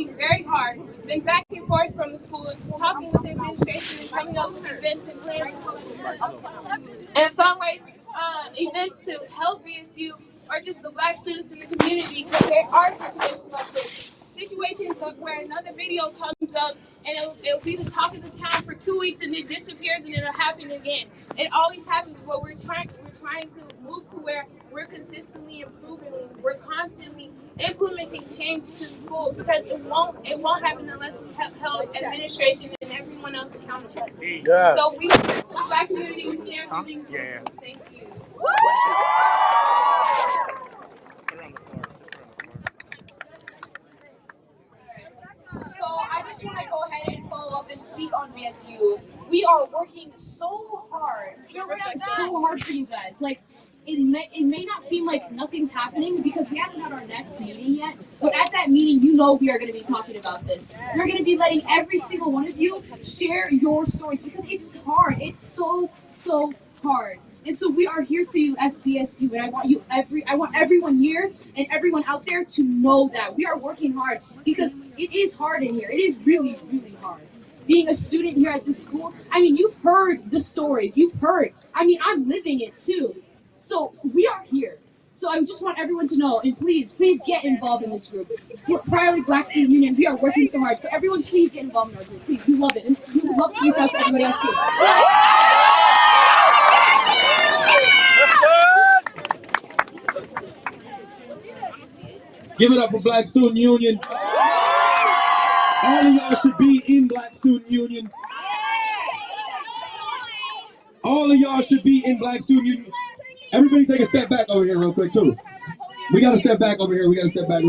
very hard. Been back and forth from the school, talking with the administration and coming up with events and plans and fundraise events to help BSU or just the black students in the community, because there are situations like this. Situations where another video comes up and it'll be the talk of the town for 2 weeks and it disappears and it'll happen again. It always happens, but we're trying to move to where we're consistently improving. We're constantly implementing change to the school, because it won't happen unless we help administration and everyone else accountable. Yeah. So the black community, we stand for these. Yeah. Thank you. So I just want to go ahead and follow up and speak on BSU. We are working so hard. We're working so hard for you guys. Like, it may not seem like nothing's happening because we haven't had our next meeting yet. But at that meeting, you know we are going to be talking about this. We're going to be letting every single one of you share your stories because it's hard. It's so hard. And so we are here for you at BSU, and I want everyone here and everyone out there to know that we are working hard because it is hard in here. It is really, really hard. Being a student here at this school, I mean, you've heard the stories. I'm living it too. So we are here. So I just want everyone to know, and please get involved in this group. Priorly Black Student Union, we are working so hard. So everyone, please get involved in our group. Please, we love it. And we would love to reach out to everybody else too. Give it up for Black Student Union. All of y'all should be in Black Student Union. All of y'all should be in Black Student Union. Everybody take a step back over here real quick too. We gotta step back over here. We gotta step back.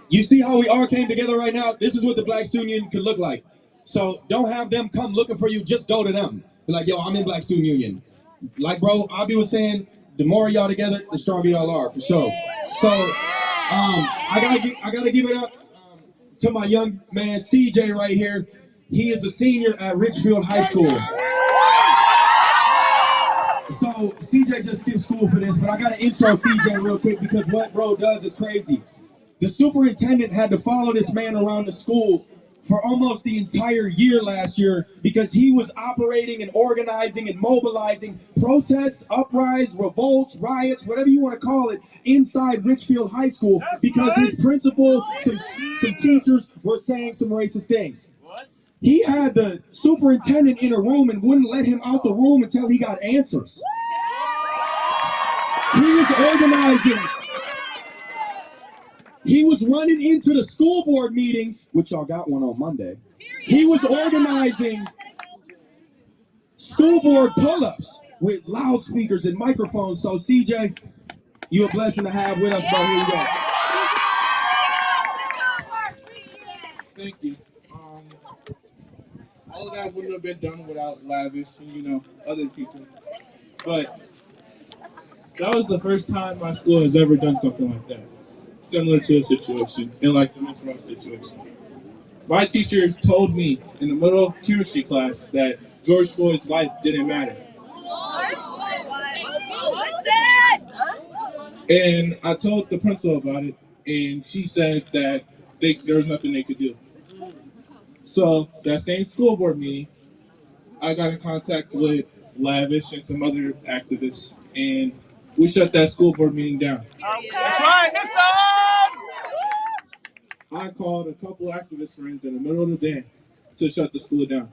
You see how we all came together right now? This is what the Black Student Union could look like. So don't have them come looking for you. Just go to them. Be like, yo, I'm in Black Student Union. Like, bro, Abby was saying, the more y'all together, the stronger y'all are, for sure. So, I gotta give it up to my young man CJ right here. He is a senior at Richfield High School. So CJ just skipped school for this, but I gotta intro CJ real quick because what bro does is crazy. The superintendent had to follow this man around the school for almost the entire year last year because he was operating and organizing and mobilizing protests, uprisings, revolts, riots, whatever you want to call it, inside Richfield High School because his principal, some teachers were saying some racist things. He had the superintendent in a room and wouldn't let him out the room until he got answers. He was organizing. He was running into the school board meetings, which y'all got one on Monday. He was organizing school board pull-ups with loudspeakers and microphones. So CJ, you're a blessing to have with us, bro. Here you go. Thank you. All of that wouldn't have been done without Lavish and, other people. But that was the first time my school has ever done something like that. Similar to a situation, in like the Miss Ross situation. My teacher told me in the middle of chemistry class that George Floyd's life didn't matter. And I told the principal about it, and she said that there was nothing they could do. So that same school board meeting, I got in contact with Lavish and some other activists, and we shut that school board meeting down. That's right, this side! I called a couple activist friends in the middle of the day to shut the school down.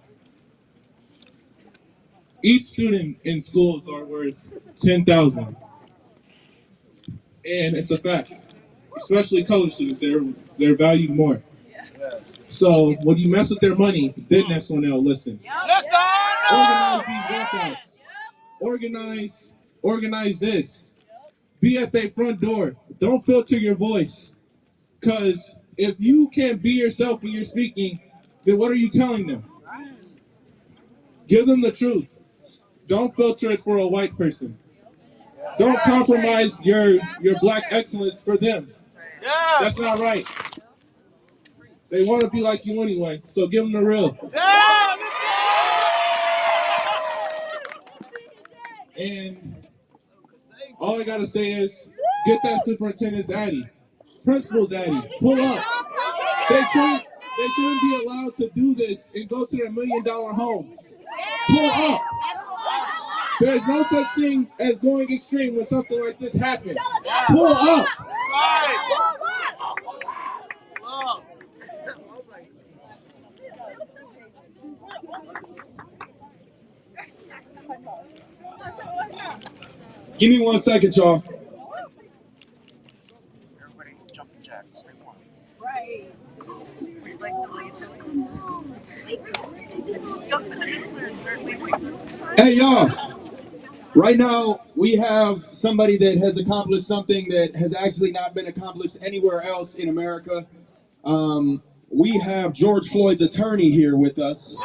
Each student in schools are worth $10,000. And it's a fact. Especially college students, they're valued more. So when you mess with their money, then that's when they'll listen. Organize these walkouts. Organize this. Be at their front door. Don't filter your voice. Because if you can't be yourself when you're speaking, then what are you telling them? Give them the truth. Don't filter it for a white person. Don't compromise your black excellence for them. That's not right. They want to be like you anyway, so give them the real. And all I gotta say is, get that superintendent's Addy. principal's daddy. Pull up. They shouldn't be allowed to do this and go to their $1 million homes. Pull up. There's no such thing as going extreme when something like this happens. Pull up. Give me 1 second, y'all. Everybody jumping jack. Stay warm. Right. Hey, y'all. Right now, we have somebody that has accomplished something that has actually not been accomplished anywhere else in America. We have George Floyd's attorney here with us.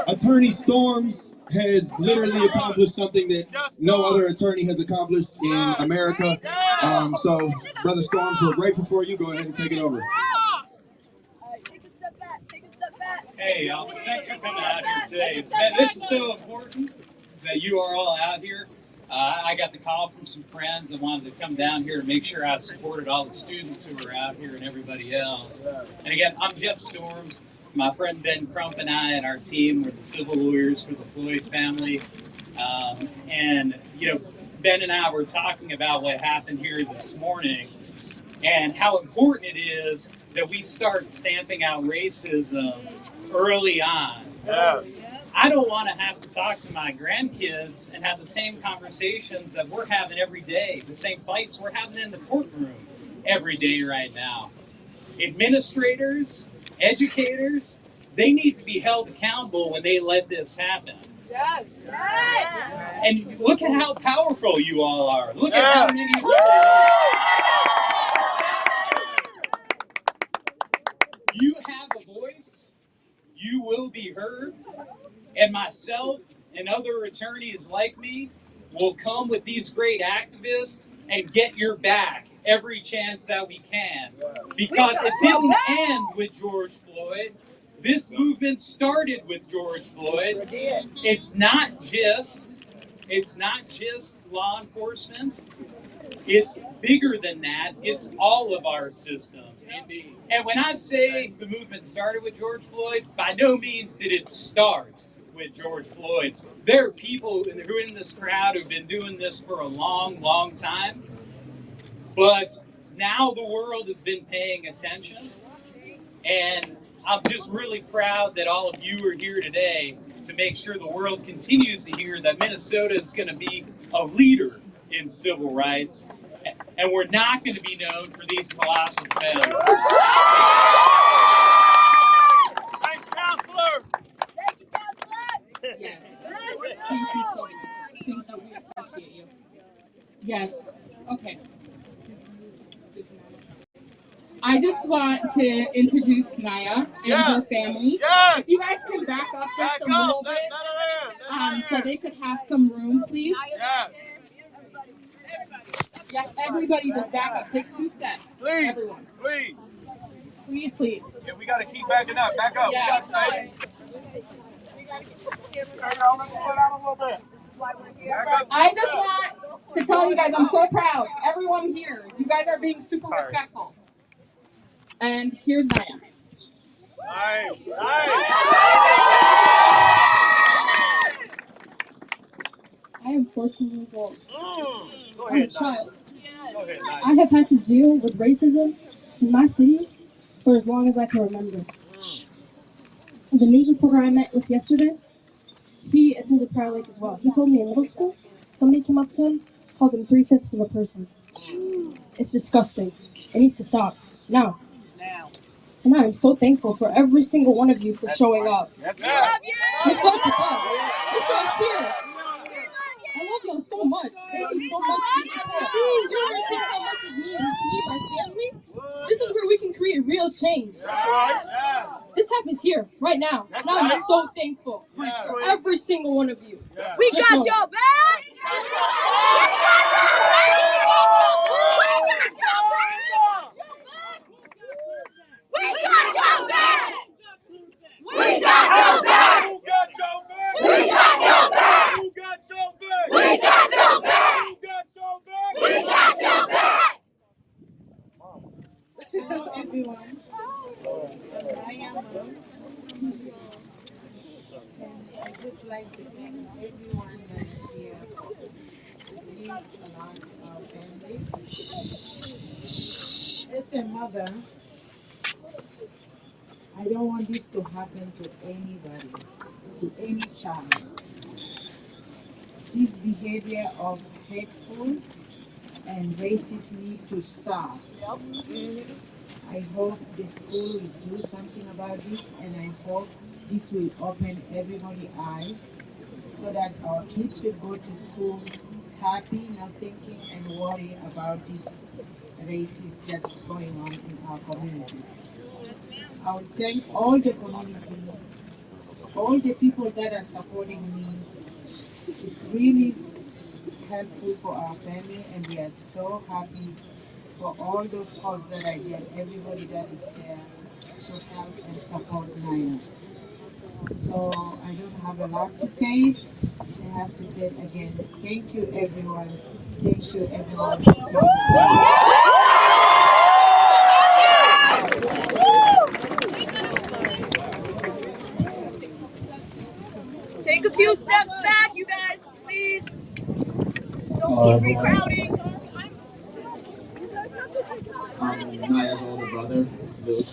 Attorney Storms has literally accomplished something that no other attorney has accomplished in America. So, Brother Storms, we're grateful for you. Go ahead and take it over. Hey, y'all. Thanks for coming out here today. Man, this is so important that you are all out here. I got the call from some friends that wanted to come down here to make sure I supported all the students who were out here and everybody else. And again, I'm Jeff Storms. My friend Ben Crump and I and our team were the civil lawyers for the Floyd family. And, you know, Ben and I were talking about what happened here this morning and how important it is that we start stamping out racism early on. Yeah. I don't want to have to talk to my grandkids and have the same conversations that we're having every day, the same fights we're having in the courtroom every day right now. Administrators, educators, they need to be held accountable when they let this happen. Yes. And look at how powerful you all are. Look at how many of you are. You have a voice. You will be heard. And myself and other attorneys like me will come with these great activists and get your back every chance that we can. Because it didn't end with George Floyd. This movement started with George Floyd. It's not just law enforcement. It's bigger than that. It's all of our systems. And when I say the movement started with George Floyd, by no means did it start with George Floyd. There are people who are in this crowd who've been doing this for a long, long time. But now the world has been paying attention. And I'm just really proud that all of you are here today to make sure the world continues to hear that Minnesota is going to be a leader in civil rights. And we're not going to be known for these colossal failures. Nice counselor. Yes. Thank you so much. Thank you. We appreciate you. Yes. Okay. I just want to introduce Naya and her family. Yes. If you guys can back up just a little bit, so they could have some room, please. Yes. Yes, everybody just back up. Take 2 steps. Please. Everyone. Please. Please, please. Yeah, we got to keep backing up. Back up. Yeah. We got space. Let's slow down a little bit. Back up. I just want to tell you guys I'm so proud. Everyone here, you guys are being super respectful. And here's Naya. Nice. Nice. I am 14 years old. Go I'm a ahead, child. Go ahead, Naya. I have had to deal with racism in my city for as long as I can remember. The news reporter I met with yesterday, he attended Prior Lake as well. He told me in middle school, somebody came up to him, called him 3/5 of a person. It's disgusting. It needs to stop. Now. And I am so thankful for every single one of you for showing up. That's It starts with us. It starts here. I love y'all so much. Thank you so much. You don't understand how much this means to me, my family. This is where we can create real change. This happens here, right now. And I'm so thankful for every single one of you. We got your back! We got your back! We got your back! Who got your back? We got your back! Who got your back? We got your back! Who got your back? like to thank everyone that is here. Please allow our family. As a mother, I don't want this to happen to anybody, to any child. This behavior of hateful and racist need to stop. I hope the school will do something about this, and I hope this will open everybody's eyes so that our kids will go to school happy, not thinking and worry about this racist that's going on in our community. I would thank all the community, all the people that are supporting me. It's really helpful for our family, and we are so happy for all those calls that I get, everybody that is there to help and support Naya. So I don't have a lot to say. I have to say it again. Thank you, everyone. Thank you, everyone. Take a few steps back, you guys, please. Don't keep crowding. I'm Naya's older brother, Luke.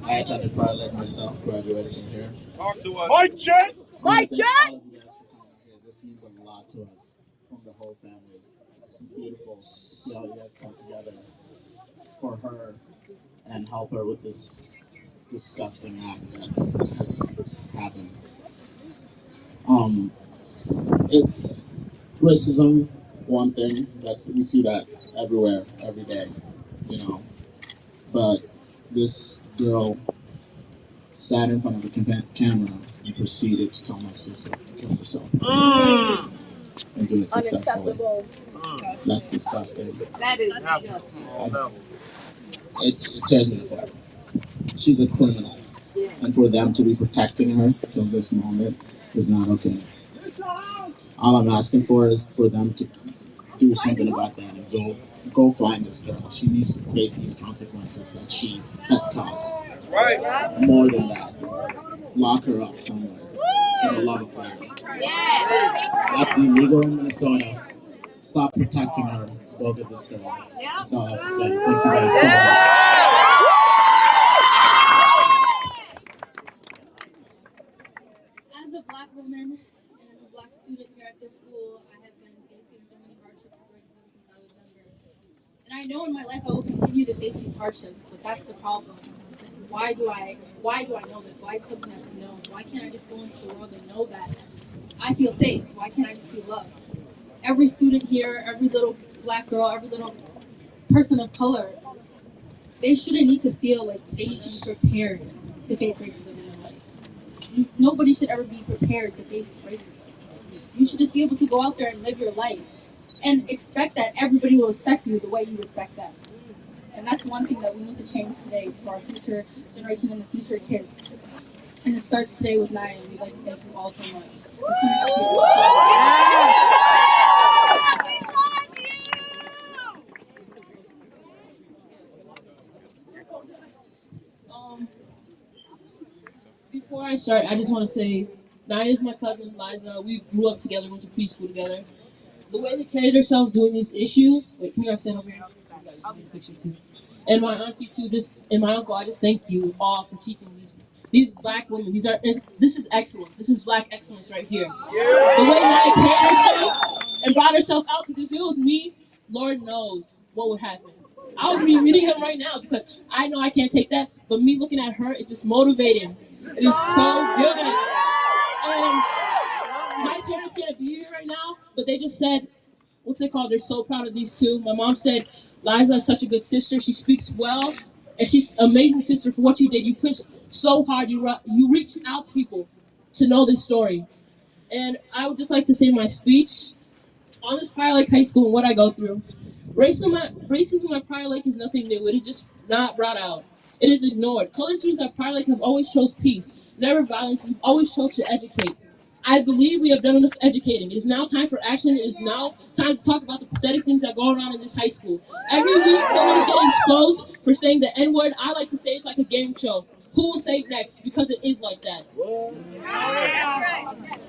I attended Pride Lake myself, graduated from here. Talk to us. Mike check! Mike check! All of you guys for coming here. This means a lot to us from the whole family. It's beautiful to see how you guys come together for her and help her with this disgusting act that has happened. It's racism, one thing, we see that everywhere, every day, you know. But this girl sat in front of the camera and proceeded to tell my sister to kill herself. And do it successfully. That's disgusting. That is It tears me apart. She's a criminal. And for them to be protecting her till this moment is not okay. All I'm asking for is for them to do something about that and go find this girl. She needs to face these consequences that she has caused. Right. More than that, lock her up somewhere for the love of God. That's illegal in Minnesota. Stop protecting her. Go get this girl. That's all I have to say. Thank you guys so much. As a black woman and as a black student here at this school, I have been facing so many hardships with racism since I was younger. And I know in my life I will continue to face these hardships, but that's the problem. Why do I know this? Why is something that's known? Why can't I just go into the world and know that I feel safe? Why can't I just be loved? Every student here, every little black girl, every little person of color, they shouldn't need to feel like they need to be prepared to face racism in their life. Nobody should ever be prepared to face racism. You should just be able to go out there and live your life and expect that everybody will respect you the way you respect them. And that's one thing that we need to change today for our future generation and the future kids. And it starts today with Naya, and we'd like to thank you all so much for coming out here. Before I start, I just want to say, Naya is my cousin, Liza. We grew up together, went to preschool together. The way they carried themselves doing these issues, wait, can you guys stand over here? I'll be a picture too. And my auntie too, and my uncle, I just thank you all for teaching these black women. This is excellence. This is black excellence right here. The way Naya carried herself and brought herself out, because if it was me, Lord knows what would happen. I would be meeting him right now because I know I can't take that, but me looking at her, it's just motivating. It is so good. And my parents can't be here right now, but they just said, what's it called? They're so proud of these two. My mom said, Liza is such a good sister. She speaks well, and she's an amazing sister for what you did. You pushed so hard. You reached out to people to know this story. And I would just like to say my speech on this Prior Lake High School and what I go through. Racism at Prior Lake is nothing new. It is just not brought out. It is ignored. Colored students at Prior Lake have always chose peace, never violence. We've always chose to educate. I believe we have done enough educating. It is now time for action. It is now time to talk about the pathetic things that go around in this high school. Every week, someone is getting exposed for saying the N-word. I like to say it's like a game show. Who will say it next? Because it is like that.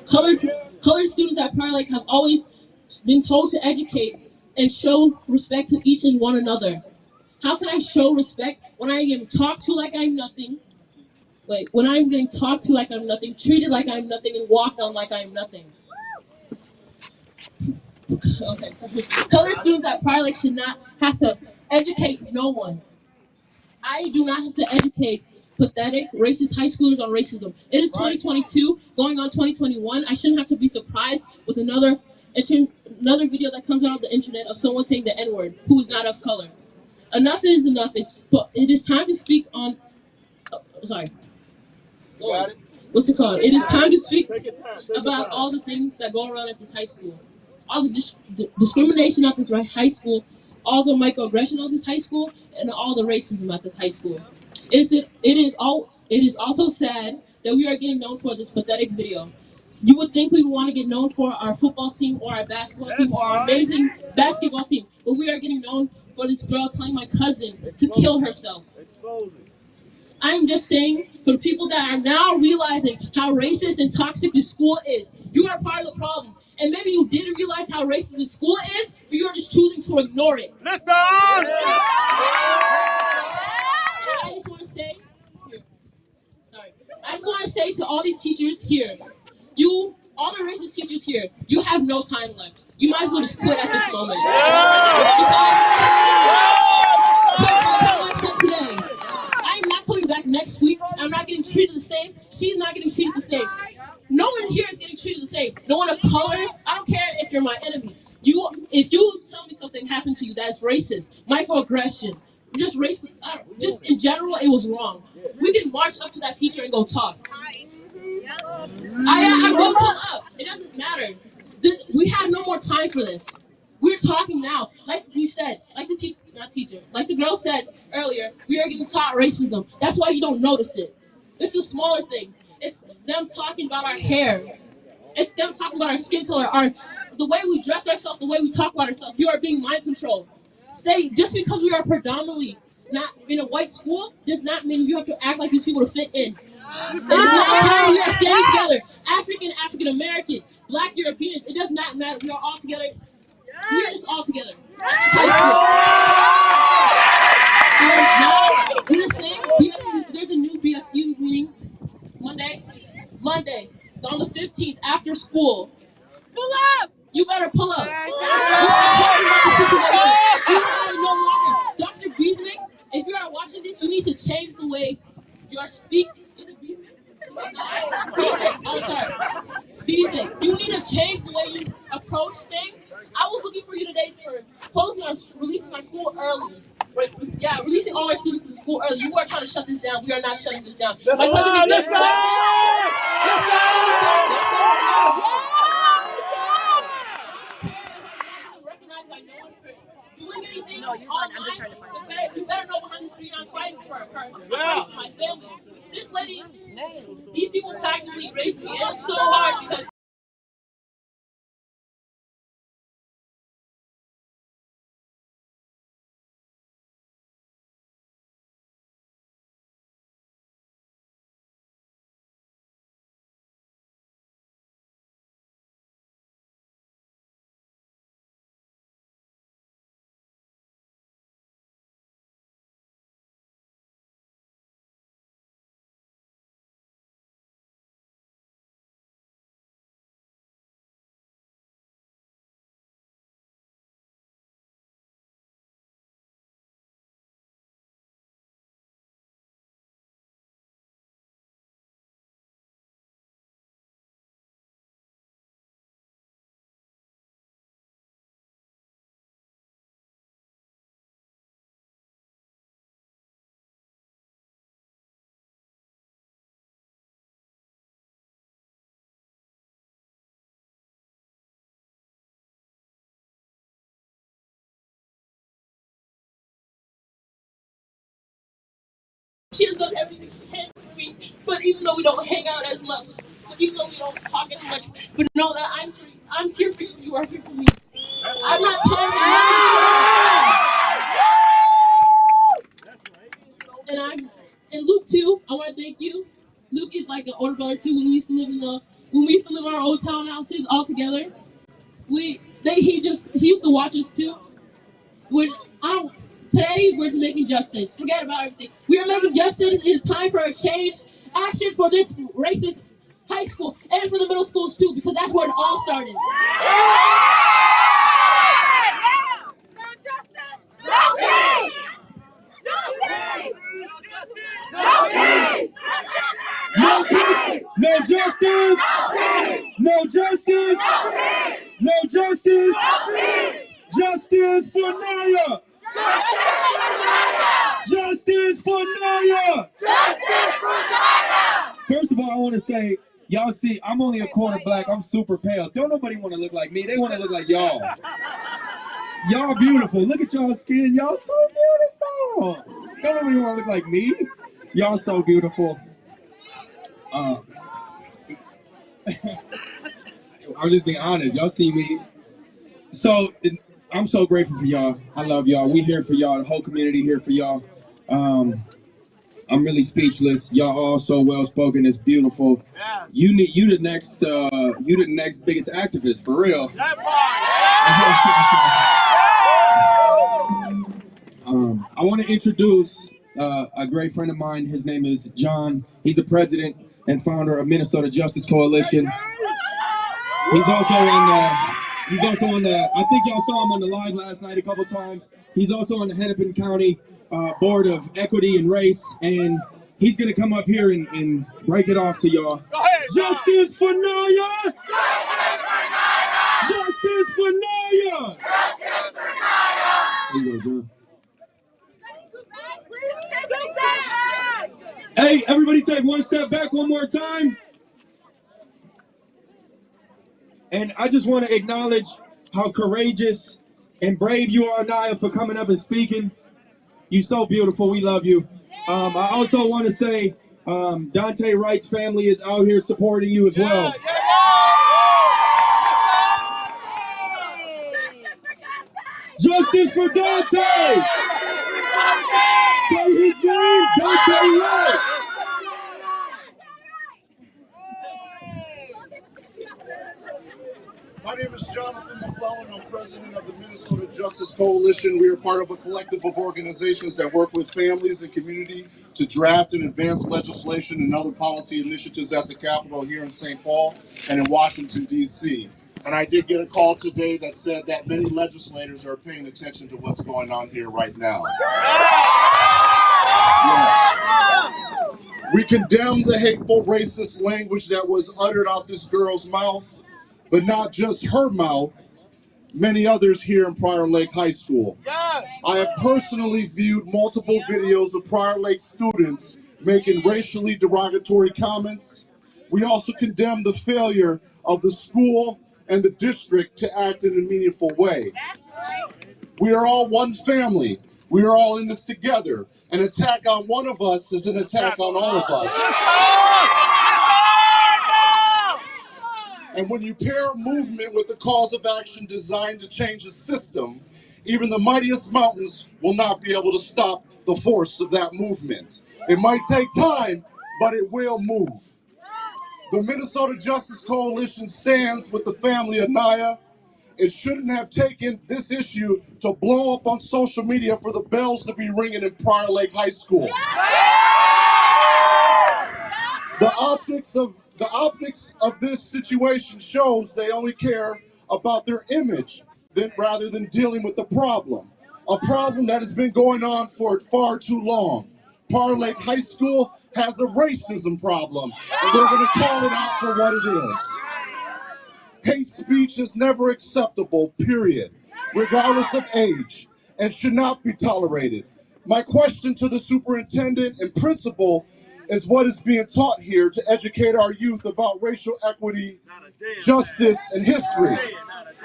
Colored students at Prior Lake have always been told to educate and show respect to each and one another. How can I show respect when I am talked to like I'm nothing? When I'm getting talked to like I'm nothing, treated like I'm nothing, and walked on like I'm nothing. Okay, so colored students at Prior Lake should not have to educate no one. I do not have to educate pathetic, racist high schoolers on racism. It is 2022, going on 2021. I shouldn't have to be surprised with another video that comes out on the internet of someone saying the N-word who is not of color. Enough is enough. It is time to speak on. Sorry. What's it called? It is time to speak about all the things that go around at this high school. All the discrimination at this high school, all the microaggression at this high school, and all the racism at this high school. It is also sad that we are getting known for this pathetic video. You would think we would want to get known for our football team or our basketball team or our amazing basketball team, but we are getting known for this girl telling my cousin to kill herself. I'm just saying, for the people that are now realizing how racist and toxic this school is, you are part of the problem. And maybe you didn't realize how racist this school is, but you are just choosing to ignore it. Listen! I just want to say, I just want to say to all these teachers here, all the racist teachers here, you have no time left. You might as well just quit at this moment. I'm not coming back next week. I'm not getting treated the same. She's not getting treated the same. No one here is getting treated the same. No one of color. I don't care if you're my enemy. If you tell me something happened to you that's racist, microaggression, just racist, just in general, it was wrong. We can march up to that teacher and go talk. I will pull up. It doesn't matter. We have no more time for this. We're talking now. Like we said, like like the girl said earlier, we are getting taught racism. That's why you don't notice it. It's the smaller things. It's them talking about our hair. It's them talking about our skin color, the way we dress ourselves, the way we talk about ourselves. You are being mind controlled. Just because we are predominantly not in a white school does not mean you have to act like these people to fit in. It is now time we are standing together. African American, Black Europeans. It does not matter. We are all together. We are just all together. It's high school. And now we're just saying there's a new BSU meeting Monday, on the 15th after school. Pull up! You better pull up. You are talking about the situation. You are no longer. Dr. Beesmick, if you are watching this, you need to change the way you are speaking. Is it Beesmick? Oh, sorry. Beesmick, you need to change the way you approach things. I was looking for you today for releasing our school early. Right, yeah, releasing all our students to the school early. You are trying to shut this down. We are not shutting this down. My cousin is recognized by no one for doing anything. No, you're fine. I'm just trying to find you. You better know behind the screen I'm fighting for my family. This lady, these people practically raised me. It was so hard because she has done everything she can for me. But even though we don't hang out as much, even though we don't talk as much, but know that I'm here for you. You are here for me. I'm not tired of and Luke too, I want to thank color too. When we used to live in our old town houses all together, he used to watch us too. Today we're making justice. Forget about everything. We are making justice. It is time for a change. Action for this racist high school and for the middle schools too, because that's where it all started. No peace! No justice! No justice! No justice! Justice for Naya! Justice for Naya! First of all, I want to say, y'all see, I'm only a quarter black. I'm super pale. Don't nobody want to look like me. They want to look like y'all. Y'all beautiful. Look at y'all skin. Y'all so beautiful. Don't nobody want to look like me. Y'all so beautiful. I'm just being honest. Y'all see me. So I'm so grateful for y'all. I love y'all. We here for y'all. The whole community here for y'all. I'm really speechless. Y'all all so well spoken. It's beautiful. Yeah. You the next biggest activist for real. I want to introduce a great friend of mine. His name is John. He's the president and founder of Minnesota Justice Coalition. He's also on the, I think y'all saw him on the live last night a couple times. He's also on the Hennepin County Board of Equity and Race, and he's gonna come up here and break it off to y'all. Justice for Naya! Justice for Naya! Justice for Naya! Here you go, John. Hey, everybody take one step back one more time. And I just want to acknowledge how courageous and brave you are, Naya, for coming up and speaking. You're so beautiful. We love you. I also want to say Dante Wright's family is out here supporting you as well. Justice for Dante! Say his name, Dante Wright! My name is Jonathan McClellan. I'm president of the Minnesota Justice Coalition. We are part of a collective of organizations that work with families and community to draft and advance legislation and other policy initiatives at the Capitol here in St. Paul and in Washington, D.C. And I did get a call today that said that many legislators are paying attention to what's going on here right now. Yes. We condemn the hateful, racist language that was uttered out this girl's mouth. But not just her mouth, many others here in Prior Lake High School. I have personally viewed multiple videos of Prior Lake students making racially derogatory comments. We also condemn the failure of the school and the district to act in a meaningful way. We are all one family. We are all in this together. An attack on one of us is an attack on all of us. And when you pair movement with a cause of action designed to change the system, even the mightiest mountains will not be able to stop the force of that movement. It might take time, but it will move. The Minnesota Justice Coalition stands with the family of Naya. It shouldn't have taken this issue to blow up on social media for the bells to be ringing in Prior Lake High School. The optics of this situation shows they only care about their image rather than dealing with the problem. A problem that has been going on for far too long. Prior Lake High School has a racism problem, and we're going to call it out for what it is. Hate speech is never acceptable, period, regardless of age, and should not be tolerated. My question to the superintendent and principal is what is being taught here to educate our youth about racial equity, justice, and history.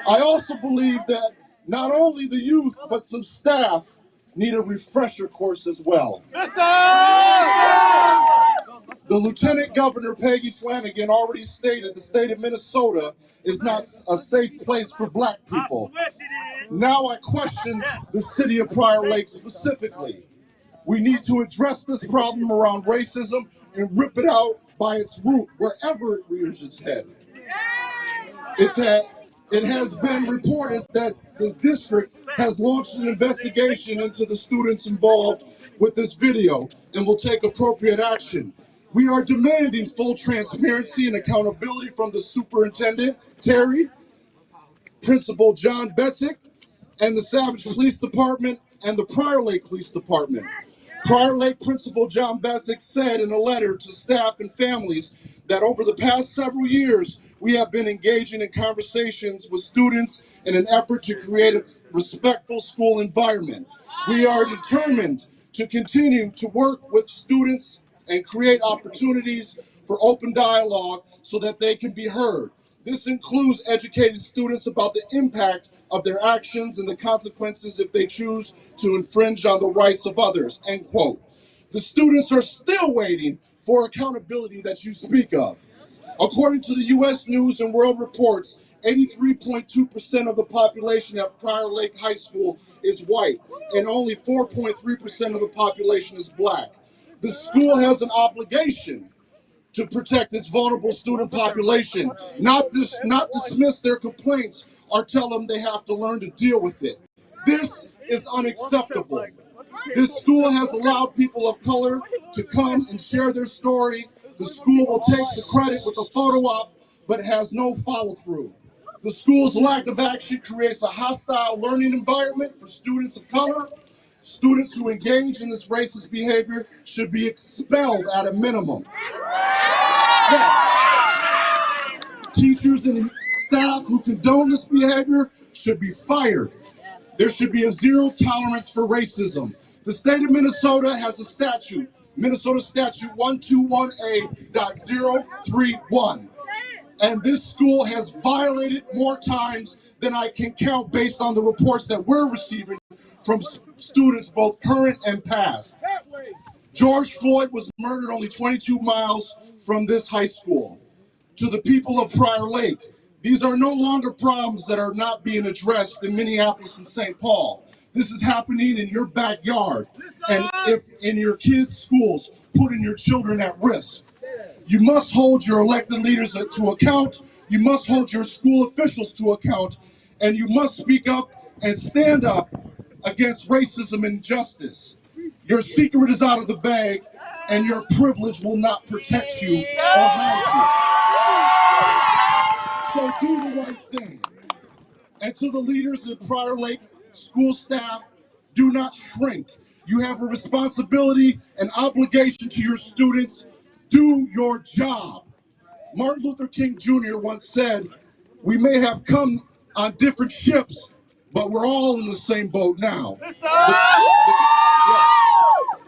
I also believe that not only the youth, but some staff need a refresher course as well. The Lieutenant Governor, Peggy Flanagan, already stated the state of Minnesota is not a safe place for black people. Now I question the city of Prior Lake specifically. We need to address this problem around racism and rip it out by its root wherever it rears its head. It has been reported that the district has launched an investigation into the students involved with this video and will take appropriate action. We are demanding full transparency and accountability from the superintendent, Terry, Principal John Betzick, and the Savage Police Department and the Prior Lake Police Department. Prior Lake Principal John Betzick said in a letter to staff and families that over the past several years, we have been engaging in conversations with students in an effort to create a respectful school environment. We are determined to continue to work with students and create opportunities for open dialogue so that they can be heard. This includes educating students about the impact of their actions and the consequences if they choose to infringe on the rights of others, end quote. The students are still waiting for accountability that you speak of. According to the U.S. News and World Reports, 83.2% of the population at Prior Lake High School is white, and only 4.3% of the population is black. The school has an obligation to protect its vulnerable student population, not dismiss their complaints or tell them they have to learn to deal with it. This is unacceptable. This school has allowed people of color to come and share their story. The school will take the credit with a photo op, but has no follow through. The school's lack of action creates a hostile learning environment for students of color. Students who engage in this racist behavior should be expelled at a minimum. Yes. Teachers and staff who condone this behavior should be fired. There should be a zero tolerance for racism. The state of Minnesota has a statute, Minnesota Statute 121A.031. And this school has violated more times than I can count based on the reports that we're receiving from students both current and past. George Floyd was murdered only 22 miles from this high school. To the people of Prior Lake, these are no longer problems that are not being addressed in Minneapolis and St. Paul. This is happening in your backyard and if in your kids' schools, putting your children at risk. You must hold your elected leaders to account. You must hold your school officials to account. And you must speak up and stand up against racism and injustice. Your secret is out of the bag, and your privilege will not protect you or hide you. So do the right thing. And to the leaders in Prior Lake school staff, do not shrink. You have a responsibility and obligation to your students. Do your job. Martin Luther King Jr. once said, "We may have come on different ships, but we're all in the same boat now."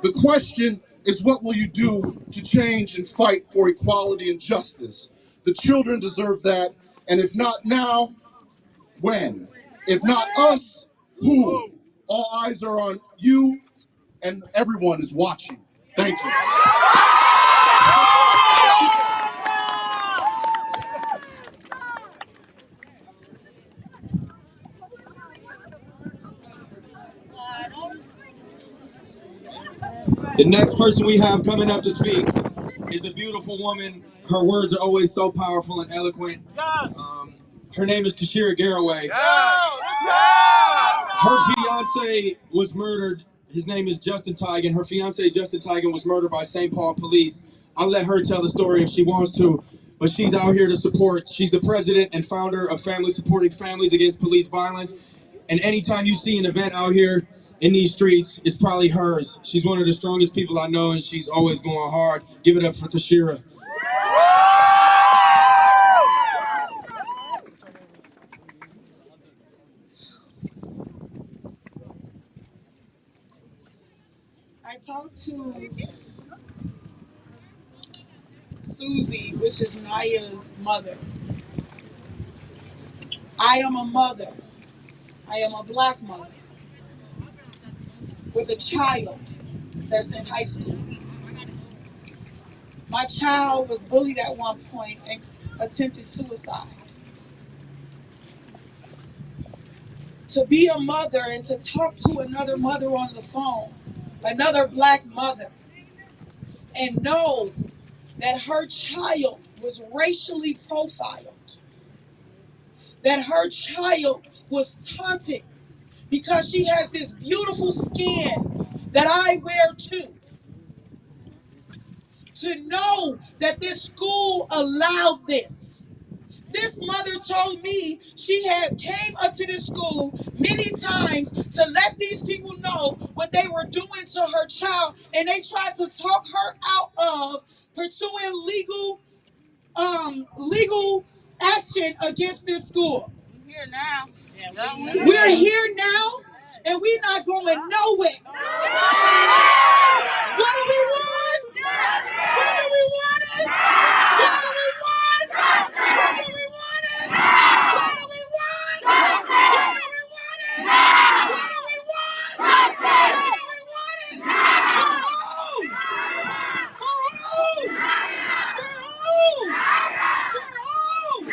The question is, what will you do to change and fight for equality and justice? The children deserve that, and if not now, when? If not us, who? All eyes are on you, and everyone is watching. Thank you. The next person we have coming up to speak is a beautiful woman. Her words are always so powerful and eloquent. Her name is Kashira Garaway. Her fiance was murdered. His name is Justin Tigan. Her fiance, Justin Tigan, was murdered by St. Paul police. I'll let her tell the story if she wants to, but she's out here to support. She's the president and founder of Family Supporting Families Against Police Violence. And anytime you see an event out here in these streets, it's probably hers. She's one of the strongest people I know, and she's always going hard. Give it up for Kashira. I talked to Susie, which is Naya's mother. I am a mother. I am a Black mother with a child that's in high school. My child was bullied at one point and attempted suicide. To be a mother and to talk to another mother on the phone, another Black mother, and know that her child was racially profiled, that her child was taunted because she has this beautiful skin that I wear too. To know that this school allowed this. This mother told me she had came up to this school many times to let these people know what they were doing to her child, and they tried to talk her out of pursuing legal action against this school. We're here now. We're here now, and we're not going nowhere. What do we want? What do we want it? What do we want? What do we want it? What do we want? What do we want it? What do we want? What do we want it? For who? For who? For who? For who?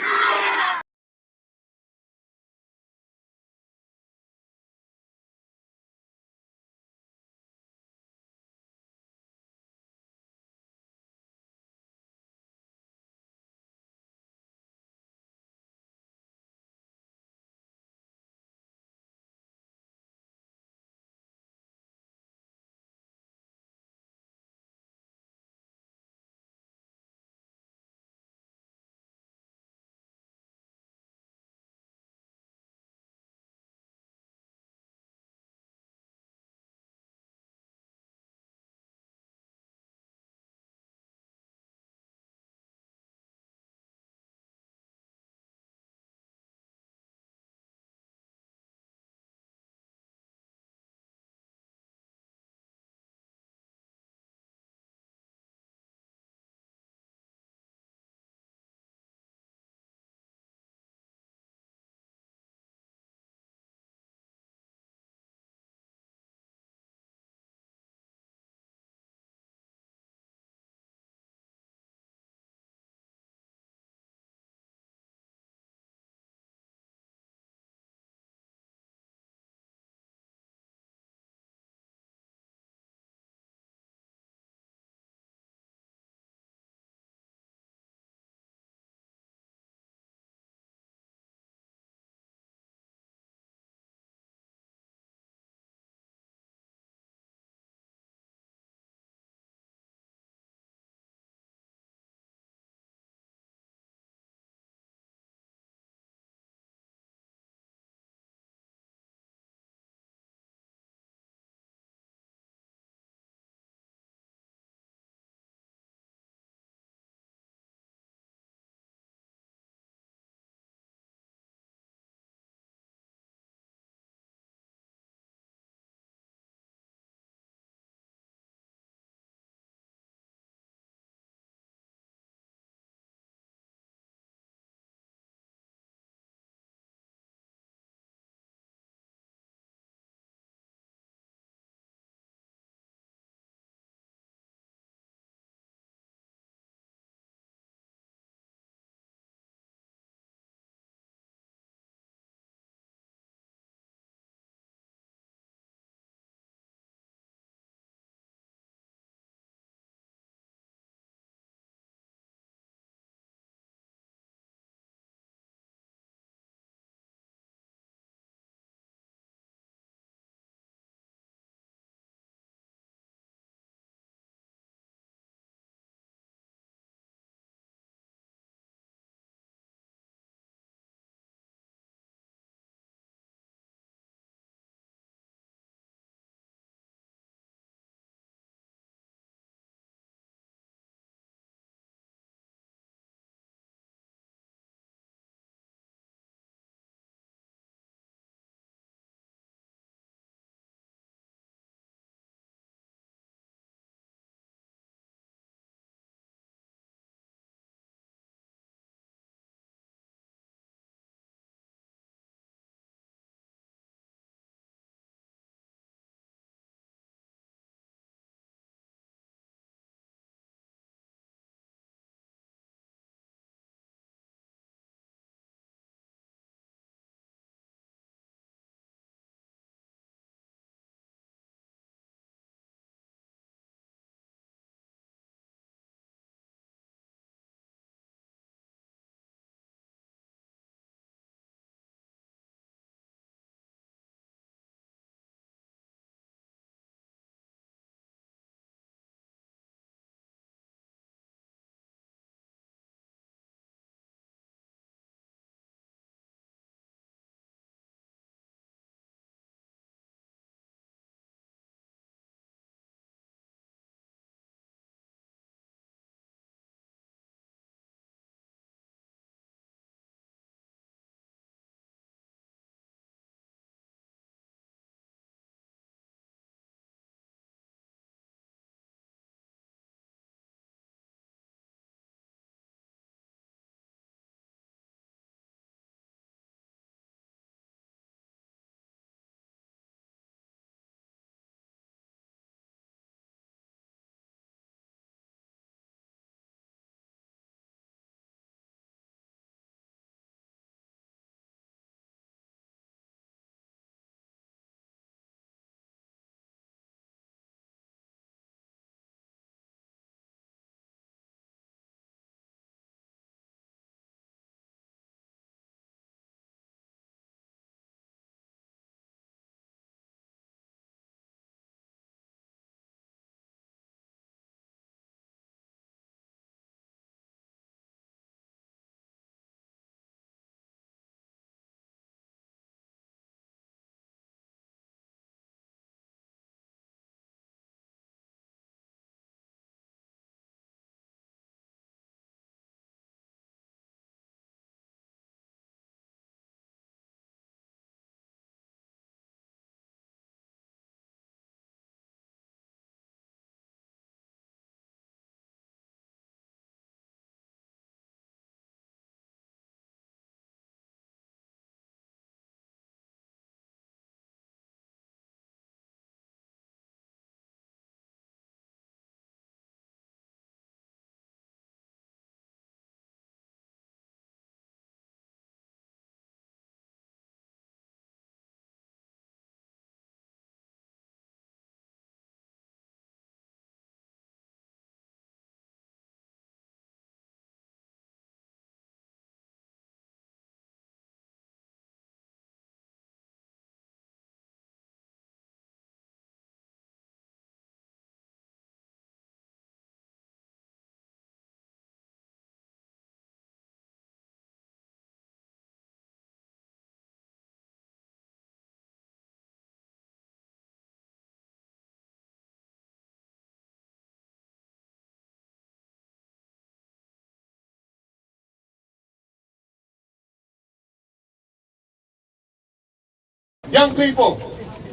Young people,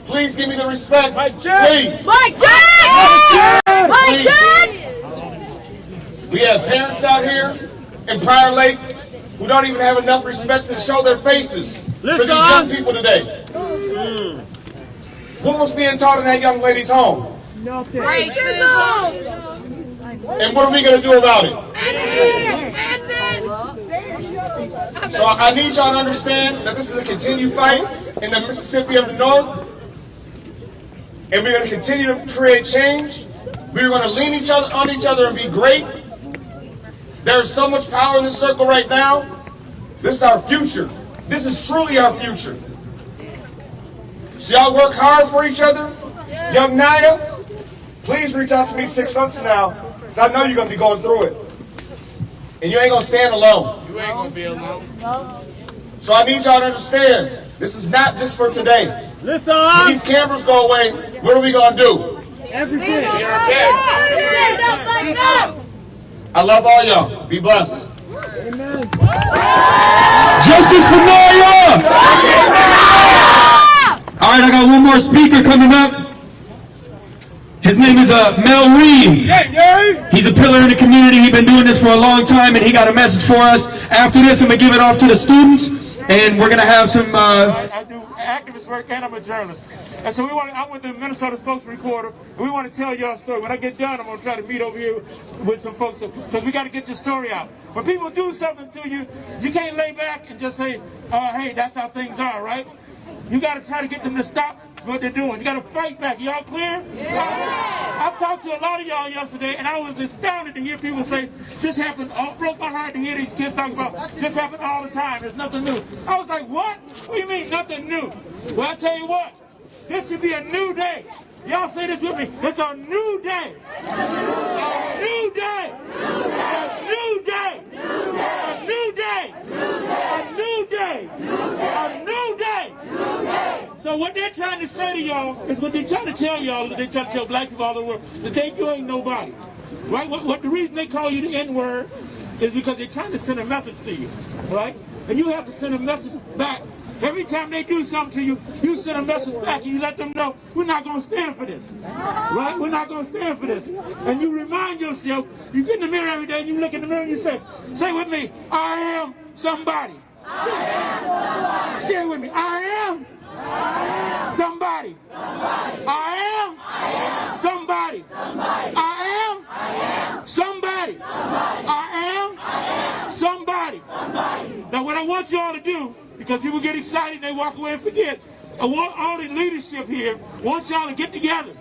please give me the respect. Please. We have parents out here in Prior Lake who don't even have enough respect to show their faces for these young people today. What was being taught in that young lady's home? And what are we going to do about it? So I need y'all to understand that this is a continued fight in the Mississippi of the North. And we're going to continue to create change. We're going to lean on each other and be great. There's so much power in this circle right now. This is our future. This is truly our future. So y'all work hard for each other. Young Naya, please reach out to me 6 months from now, because I know you're going to be going through it. And you ain't going to stand alone. You ain't going to be alone. So I need y'all to understand, this is not just for today. Listen. When these cameras go away, what are we going to do? Everything. I love all y'all. Be blessed. Amen. Justice for Naya! All right, I got one more speaker coming up. His name is Mel Reeves. He's a pillar in the community. He's been doing this for a long time, and he got a message for us. After this, I'm going to give it off to the students, and we're going to have some... I do activist work, and I'm a journalist. And so I'm with the Minnesota Spokesman Reporter, and we want to tell y'all a story. When I get done, I'm going to try to meet over here with some folks, because we got to get your story out. When people do something to you, you can't lay back and just say, hey, that's how things are, right? You got to try to get them to stop what they're doing. You got to fight back. Y'all clear? Yeah. I talked to a lot of y'all yesterday, and I was astounded to hear people say, this happened, broke my heart to hear these kids talk about, this happened all the time, there's nothing new. I was like, what? What do you mean, nothing new? Well, I tell you what, this should be a new day. Y'all say this with me. It's a new day. A new day. A new day. A new day. A new day. A new day. So what they're trying to say to y'all is what they're trying to tell y'all, they're trying to tell black people all over the world, that you ain't nobody. Right? What the reason they call you the N-word is because they're trying to send a message to you. Right? And you have to send a message back. Every time they do something to you, you send a message back and you let them know, we're not going to stand for this. Right? We're not going to stand for this. And you remind yourself, you get in the mirror every day and you look in the mirror and you say with me, I am somebody. Say it with me. I am somebody. I am somebody. I am somebody. I am somebody. Now what I want you all to do, because people get excited and they walk away and forget, I want all the leadership here, wants y'all to get together.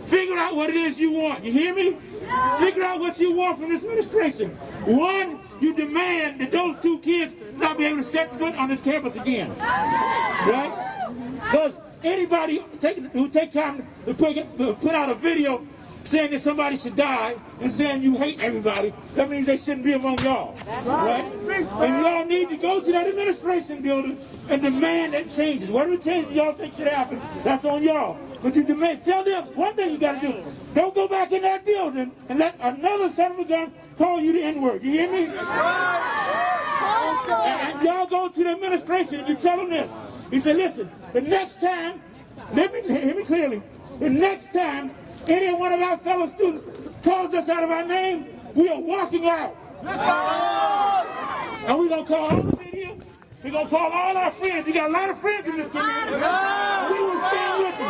Figure out what it is you want. You hear me? Figure out what you want from this administration. One, you demand that those 2 kids not be able to set foot on this campus again. Right? Because anybody who take time to put out a video saying that somebody should die and saying you hate everybody, that means they shouldn't be among y'all. Right? And y'all need to go to that administration building and demand that changes. Whatever changes y'all think should happen, that's on y'all. But you demand, tell them one thing you got to do. Don't go back in that building and let another son of a gun call you the N-word. You hear me? And y'all go to the administration and you tell them this. You say, listen, the next time, hear me clearly, the next time any one of our fellow students calls us out of our name, we are walking out. And we're going to call all the media. We're going to call all our friends. You got a lot of friends in this community. We will stand with you.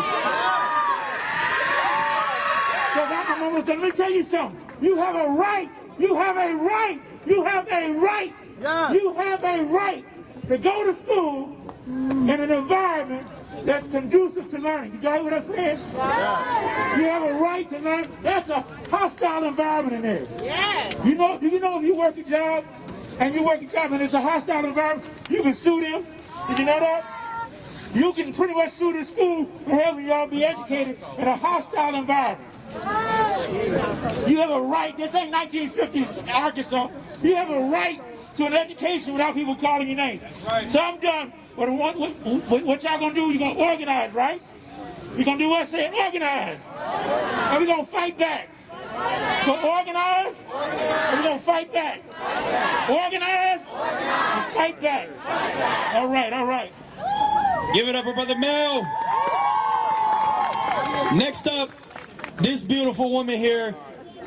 Because I'm almost done. Let me tell you something. You have a right. You have a right. You have a right. You have a right to go to school in an environment that's conducive to learning. You got what I'm saying? You have a right to learn. That's a hostile environment in there. Yes. Do you know if you work a job and it's a hostile environment, you can sue them? Did you know that? You can pretty much sue the school for having y'all be educated in a hostile environment. You have a right. This ain't 1950s Arkansas. You have a right to an education without people calling your name. Right. So I'm done. What y'all gonna do? You're gonna organize, right? You're gonna do what I said? Organize. And we're gonna fight back. We're gonna organize, and we're gonna fight back. Organize, and fight back. All right, all right. Give it up for Brother Mel. Next up, this beautiful woman here.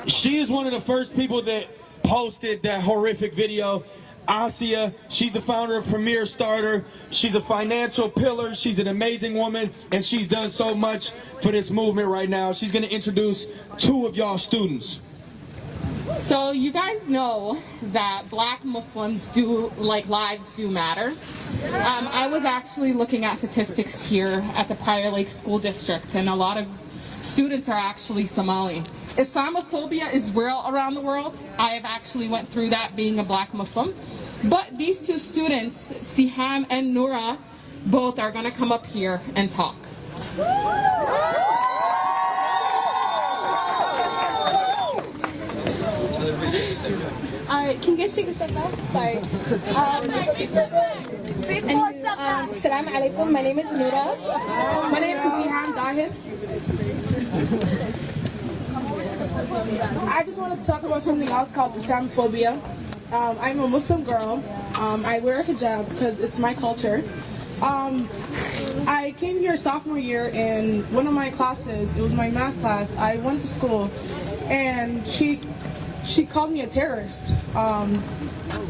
She is one of the first people that posted that horrific video. Asia, she's the founder of Premier Starter. She's a financial pillar. She's an amazing woman, and she's done so much for this movement right now. She's going to introduce two of y'all students. So you guys know that Black Muslims lives do matter. I was actually looking at statistics here at the Prior Lake School District, and a lot of students are actually Somali. Islamophobia is real around the world. I have actually went through that being a Black Muslim. But these two students, Siham and Noura, both are going to come up here and talk. Alright, can you guys take a step back? Sorry. Assalamu alaikum, my name is Noura. My name is Siham Dahid. I just want to talk about something else called Islamophobia. I'm a Muslim girl. I wear a hijab because it's my culture. I came here sophomore year in one of my classes. It was my math class. I went to school and she called me a terrorist. I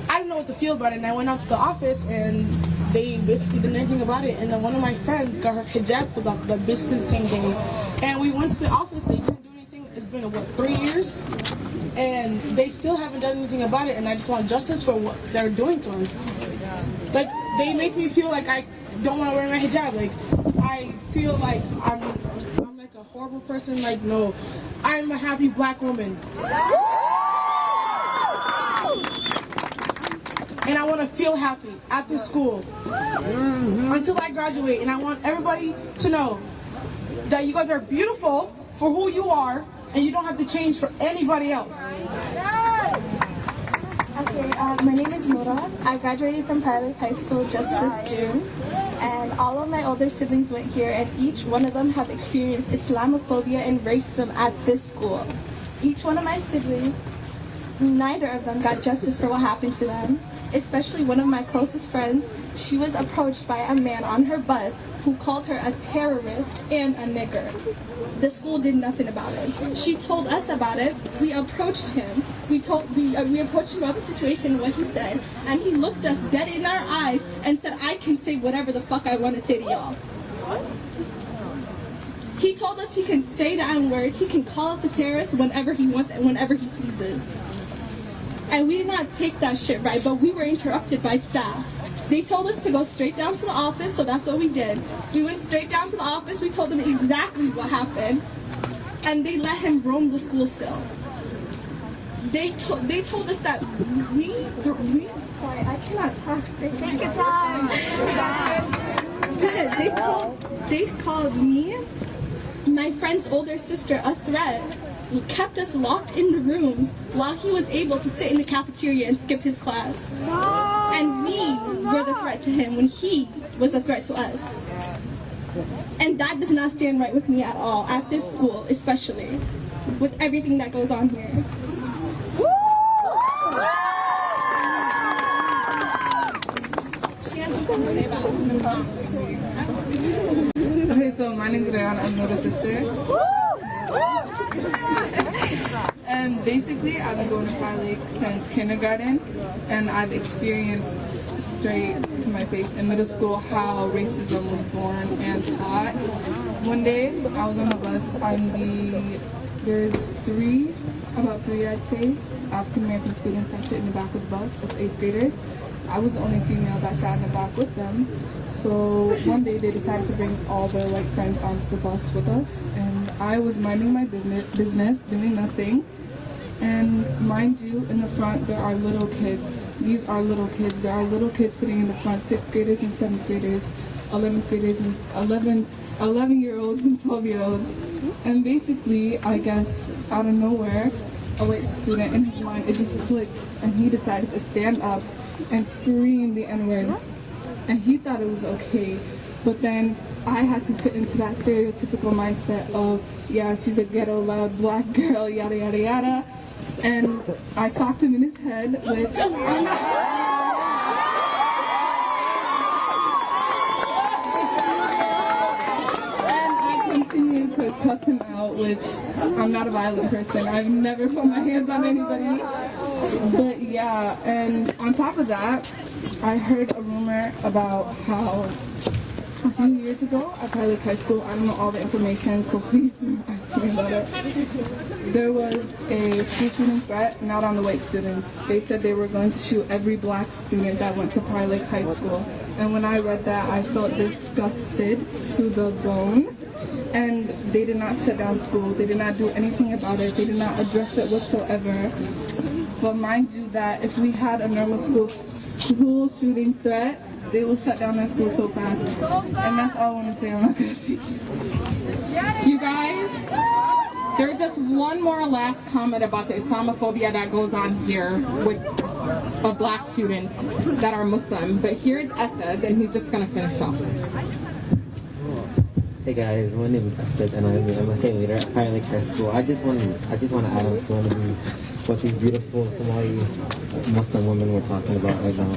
didn't know what to feel about it, and I went out to the office and they basically didn't anything about it. And then one of my friends got her hijab pulled off basically the same day. And we went to the office, they didn't do anything. It's been, what, 3 years? And they still haven't done anything about it, and I just want justice for what they're doing to us. Like, they make me feel like I don't want to wear my hijab. Like, I feel like I'm like a horrible person. Like, no, I'm a happy Black woman. And I want to feel happy at this school until I graduate. And I want everybody to know that you guys are beautiful for who you are, and you don't have to change for anybody else. Okay, my name is Noura. I graduated from Prior Lake High School just this June. And all of my older siblings went here, and each one of them have experienced Islamophobia and racism at this school. Each one of my siblings, neither of them got justice for what happened to them. Especially one of my closest friends, she was approached by a man on her bus who called her a terrorist and a nigger. The school did nothing about it. She told us about it. We approached him. We approached him about the situation and what he said, and he looked us dead in our eyes and said, "I can say whatever the fuck I want to say to y'all." He told us he can say the N-word. He can call us a terrorist whenever he wants and whenever he pleases. And we did not take that shit right, but we were interrupted by staff. They told us to go straight down to the office, so that's what we did. We went straight down to the office, we told them exactly what happened, and they let him roam the school still. They told us that sorry, I cannot talk. They called me, my friend's older sister, a threat. He kept us locked in the rooms while he was able to sit in the cafeteria and skip his class. And we were the threat to him when he was a threat to us. And that does not stand right with me at all, at this school especially, with everything that goes on here. She has something to say about it. Okay, so my name is Rayana, I'm Noura's sister. And basically, I've been going to Prior Lake since kindergarten, and I've experienced straight to my face in middle school how racism was born and taught. One day, I was on the bus. There's about three I'd say, African American students that sit in the back of the bus. It's 8th graders. I was the only female that sat in the back with them. So one day they decided to bring all their white friends onto the bus with us, and I was minding my business, doing nothing. And mind you, in the front there are little kids. These are little kids. There are little kids sitting in the front, 6th graders and 7th graders, 11th graders and 11-year-olds and 12-year-olds. And basically, I guess out of nowhere, a white student, in his mind, it just clicked, and he decided to stand up and scream the N-word. And he thought it was okay, but then I had to fit into that stereotypical mindset of, yeah, she's a ghetto loud Black girl, yada yada yada. And I socked him in his head, which cuss him out, which I'm not a violent person. I've never put my hands on anybody. But yeah, and on top of that, I heard a rumor about how a few years ago at Pine Lake High School, I don't know all the information, so please don't ask me about it. There was a school shooting threat, not on the white students. They said they were going to shoot every black student that went to Pine Lake High School. And when I read that, I felt disgusted to the bone. And they did not shut down school. They did not do anything about it. They did not address it whatsoever. But mind you that if we had a normal school shooting threat, they will shut down that school so fast. And that's all I want to say. I'm not going to speak. You guys, there's just one more last comment about the Islamophobia that goes on here with black students that are Muslim. But here's Asad, and he's just going to finish off. Hey guys, my name is Asad, and I'm a state leader at Pine Lake High School. I just want to add on to what these beautiful Somali Muslim women were talking about right now.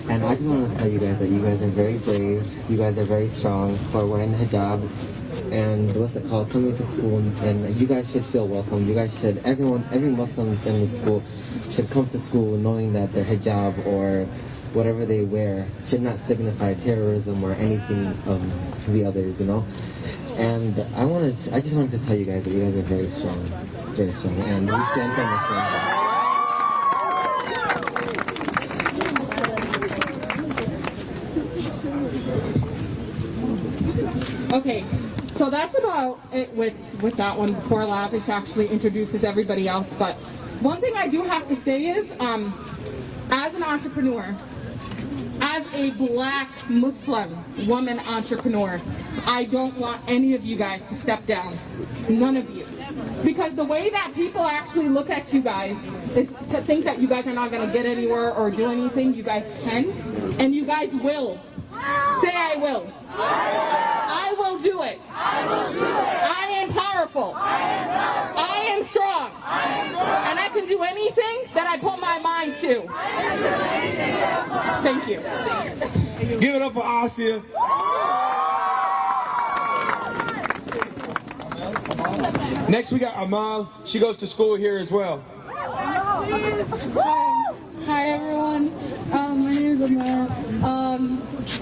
And I just want to tell you guys that you guys are very brave, you guys are very strong for wearing the hijab and coming to school, and you guys should feel welcome. You guys should, every Muslim in the school should come to school knowing that their hijab or whatever they wear should not signify terrorism or anything of the others, you know? And I just wanted to tell you guys that you guys are very strong, and we stand for Muslims. Okay, so that's about it with that one before Lavish actually introduces everybody else. But one thing I do have to say is, as an entrepreneur, as a black Muslim woman entrepreneur, I don't want any of you guys to step down. None of you. Because the way that people actually look at you guys is to think that you guys are not going to get anywhere or do anything. You guys can, and you guys will. Say I will. I will do it. I am powerful. I am strong. And I can do anything that I put my mind to. Thank you. Give it up for Asia. Next we got Amal. She goes to school here as well. Hi everyone. My name is Amal.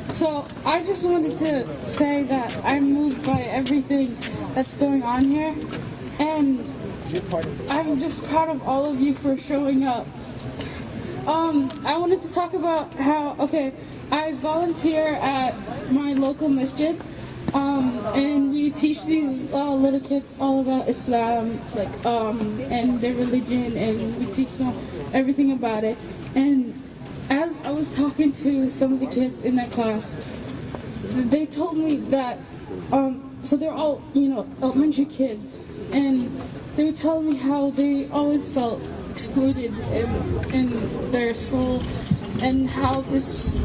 So I just wanted to say that I'm moved by everything that's going on here, and I'm just proud of all of you for showing up. I wanted to talk about how, I volunteer at my local masjid, and we teach these little kids all about Islam, and their religion, and we teach them everything about it. And as I was talking to some of the kids in that class, they told me that, so they're all, elementary kids, and they were telling me how they always felt excluded in their school, and how this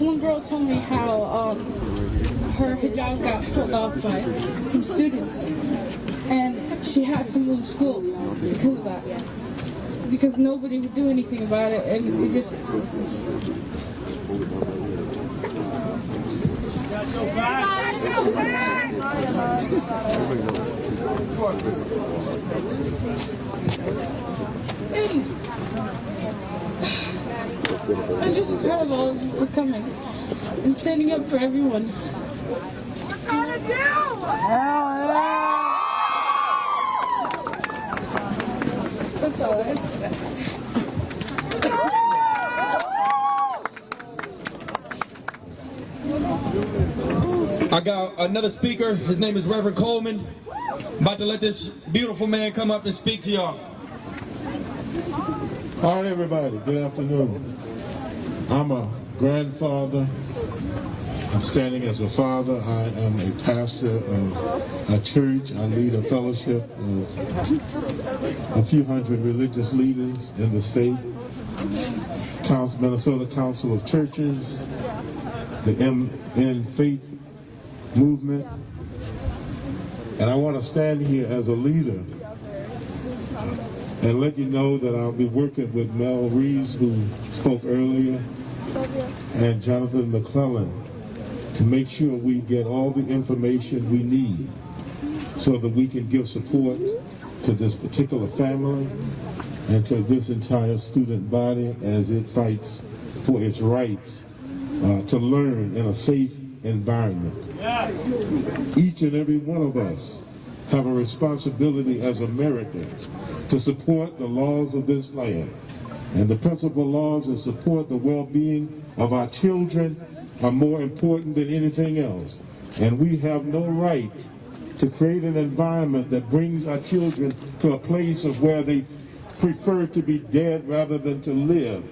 one girl told me how her hijab got pulled off by some students, and she had to move schools because of that. Because nobody would do anything about it, and it just... I'm just proud of all of you for coming and standing up for everyone. That's all I have to say. I got another speaker. His name is Reverend Coleman. I'm about to let this beautiful man come up and speak to y'all. All right, everybody. Good afternoon. I'm a grandfather. I'm standing as a father. I am a pastor of a church. I lead a fellowship of a few hundred religious leaders in the state. Minnesota Council of Churches, the in Faith movement. And I want to stand here as a leader and let you know that I'll be working with Mel Reeves, who spoke earlier, and Jonathan McClellan, to make sure we get all the information we need so that we can give support to this particular family and to this entire student body as it fights for its rights to learn in a safe environment. Each and every one of us have a responsibility as Americans to support the laws of this land. And the principal laws that support the well-being of our children are more important than anything else. And we have no right to create an environment that brings our children to a place of where they prefer to be dead rather than to live.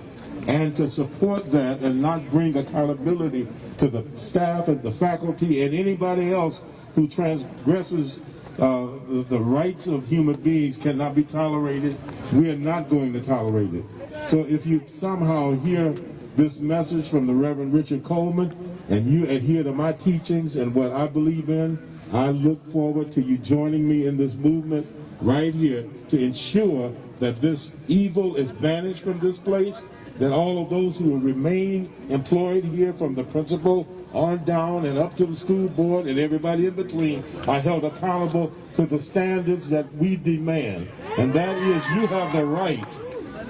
And to support that and not bring accountability to the staff and the faculty and anybody else who transgresses the rights of human beings cannot be tolerated. We are not going to tolerate it. So if you somehow hear this message from the Reverend Richard Coleman and you adhere to my teachings and what I believe in, I look forward to you joining me in this movement right here to ensure that this evil is banished from this place, that all of those who remain employed here from the principal on down and up to the school board and everybody in between are held accountable to the standards that we demand. And that is, you have the right.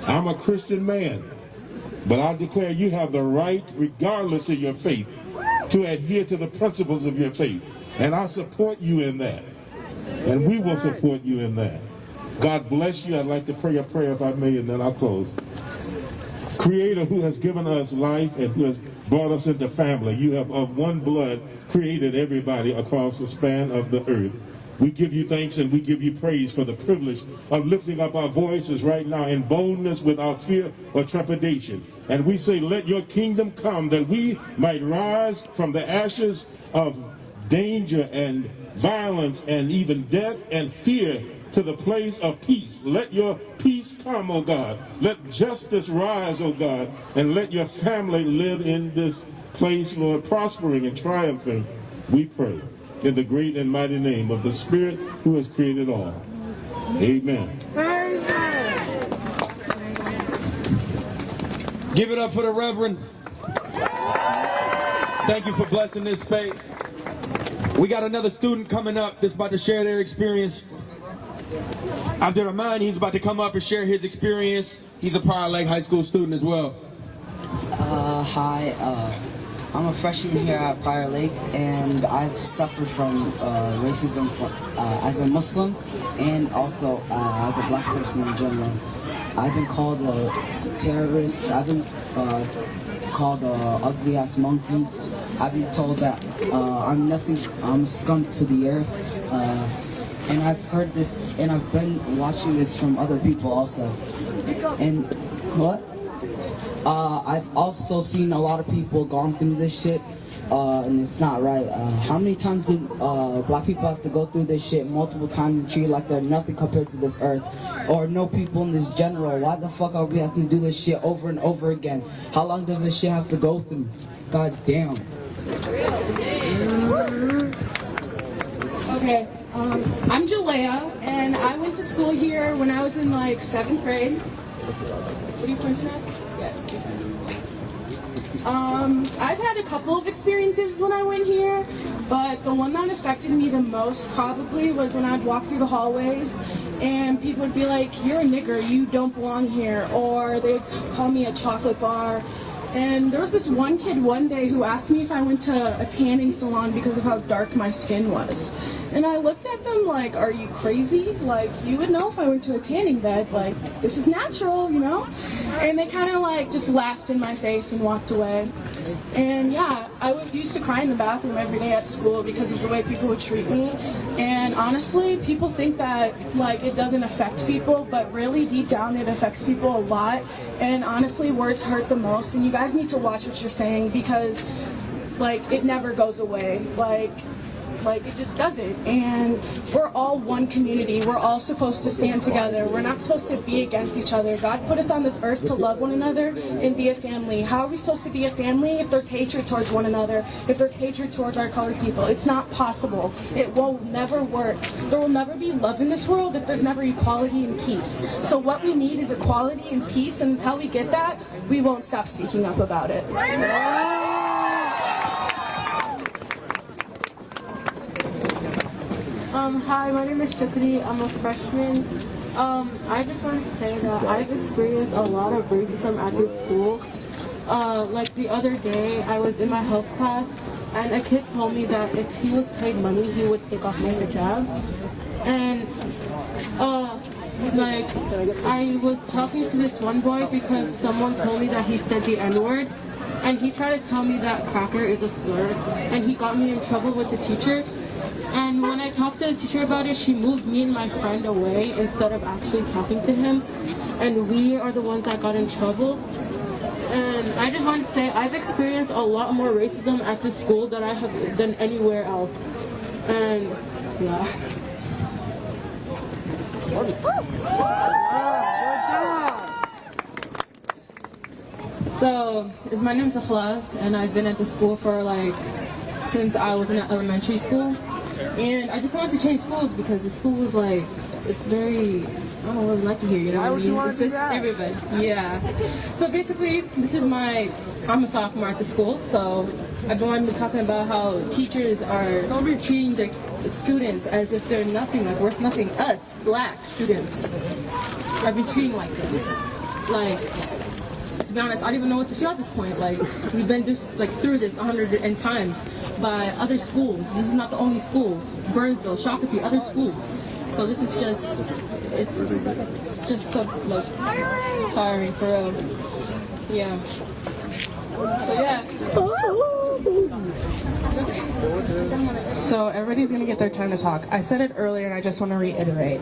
I'm a Christian man, but I declare you have the right, regardless of your faith, to adhere to the principles of your faith. And I support you in that. And we will support you in that. God bless you. I'd like to pray a prayer if I may, and then I'll close. Creator who has given us life and who has brought us into family, you have of one blood created everybody across the span of the earth. We give you thanks and we give you praise for the privilege of lifting up our voices right now in boldness without fear or trepidation. And we say, let your kingdom come, that we might rise from the ashes of danger and violence and even death and fear to the place of peace. Let your peace come, O God. Let justice rise, O God, and let your family live in this place, Lord, prospering and triumphing, we pray, in the great and mighty name of the Spirit who has created all. Amen. Give it up for the Reverend. Thank you for blessing this space. We got another student coming up that's about to share their experience. Abdurrahman, he's about to come up and share his experience. He's a Prior Lake High School student as well. Hi, I'm a freshman here at Prior Lake, and I've suffered from racism as a Muslim and also as a black person in general. I've been called a terrorist. I've been called a ugly-ass monkey. I've been told that I'm nothing, I'm a skunk to the earth. And I've heard this, and I've been watching this from other people also. And what? I've also seen a lot of people gone through this shit, and it's not right. How many times do black people have to go through this shit multiple times and treat like they're nothing compared to this earth? Or no people in this general? Why the fuck are we having to do this shit over and over again? How long does this shit have to go through? God damn. Okay, I'm Jalea, and I went to school here when I was in like 7th grade. What are you pointing at? Yeah. I've had a couple of experiences when I went here, but the one that affected me the most probably was when I'd walk through the hallways and people would be like, "You're a nigger, you don't belong here," or they'd call me a chocolate bar. And there was this one kid one day who asked me if I went to a tanning salon because of how dark my skin was. And I looked at them like, are you crazy? Like, you would know if I went to a tanning bed. Like, this is natural, you know? And they kind of like just laughed in my face and walked away. And yeah, I used to cry in the bathroom every day at school because of the way people would treat me. And honestly, people think that like it doesn't affect people, but really deep down it affects people a lot. And honestly, words hurt the most, and you guys need to watch what you're saying because like it never goes away. Like it just doesn't. And we're all one community. We're all supposed to stand together. We're not supposed to be against each other. God put us on this earth to love one another and be a family. How are we supposed to be a family if there's hatred towards one another, if there's hatred towards our colored people? It's not possible. It will never work. There will never be love in this world if there's never equality and peace. So what we need is equality and peace, and until we get that, we won't stop speaking up about it. Hi, my name is Shukri. I'm a freshman. I just want to say that I've experienced a lot of racism at this school. Like the other day, I was in my health class, and a kid told me that if he was paid money, he would take off my hijab. And like I was talking to this one boy because someone told me that he said the N-word, and he tried to tell me that cracker is a slur, and he got me in trouble with the teacher. And when I talked to the teacher about it, she moved me and my friend away instead of actually talking to him, and we are the ones that got in trouble. And I just want to say I've experienced a lot more racism at this school than I have than anywhere else. And yeah. So, my name's Akhlas, and I've been at the school for since I was in elementary school. And I just wanted to change schools because the school was it's very, I don't know what I'd like to hear, you know what I mean? It's just everybody. Yeah. So basically, I'm a sophomore at the school, so I've been talking about how teachers are treating their students as if they're nothing, worth nothing. Us, black students, I've been treating like this. To be honest, I don't even know what to feel at this point. We've been just through this 100 times by other schools. This is not the only school. Burnsville, Shakopee, other schools. So this is just, it's just so tiring for real. Yeah. So yeah. So everybody's gonna get their time to talk. I said it earlier and I just want to reiterate.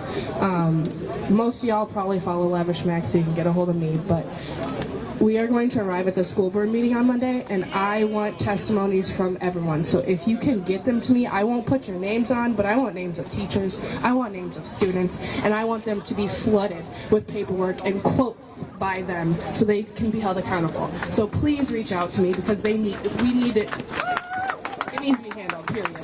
Most of y'all probably follow Lavish Max so you can get a hold of me, but we are going to arrive at the school board meeting on Monday, and I want testimonies from everyone. So if you can get them to me, I won't put your names on, but I want names of teachers, I want names of students, and I want them to be flooded with paperwork and quotes by them so they can be held accountable. So please reach out to me because we need it. It needs to be handled, period.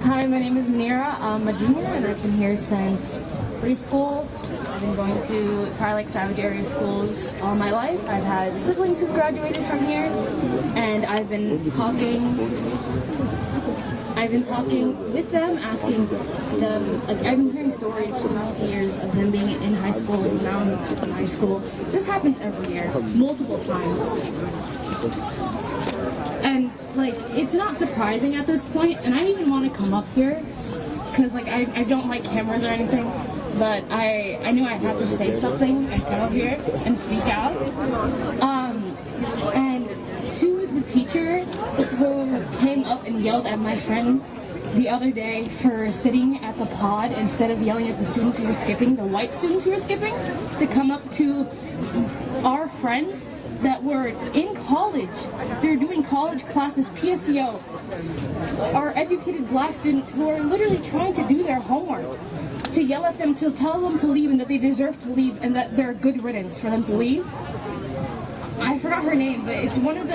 Hi, my name is Manira. I'm a junior and I've been here since preschool. I've been going to Prior Lake Savage area schools all my life. I've had siblings who graduated from here, and I've been talking with them, asking them, I've been hearing stories throughout the years of them being in high school and now in high school. This happens every year, multiple times. And it's not surprising at this point, and I didn't even want to come up here because I don't like cameras or anything. But I knew I had to say something and come up here and speak out. And to the teacher who came up and yelled at my friends the other day for sitting at the pod instead of yelling at the students who were skipping, the white students who were skipping, to come up to our friends that were in college. They were doing college classes, PSEO. Our educated black students who are literally trying to do their homework, to yell at them, to tell them to leave and that they deserve to leave and that they're good riddance for them to leave. I forgot her name, but it's one of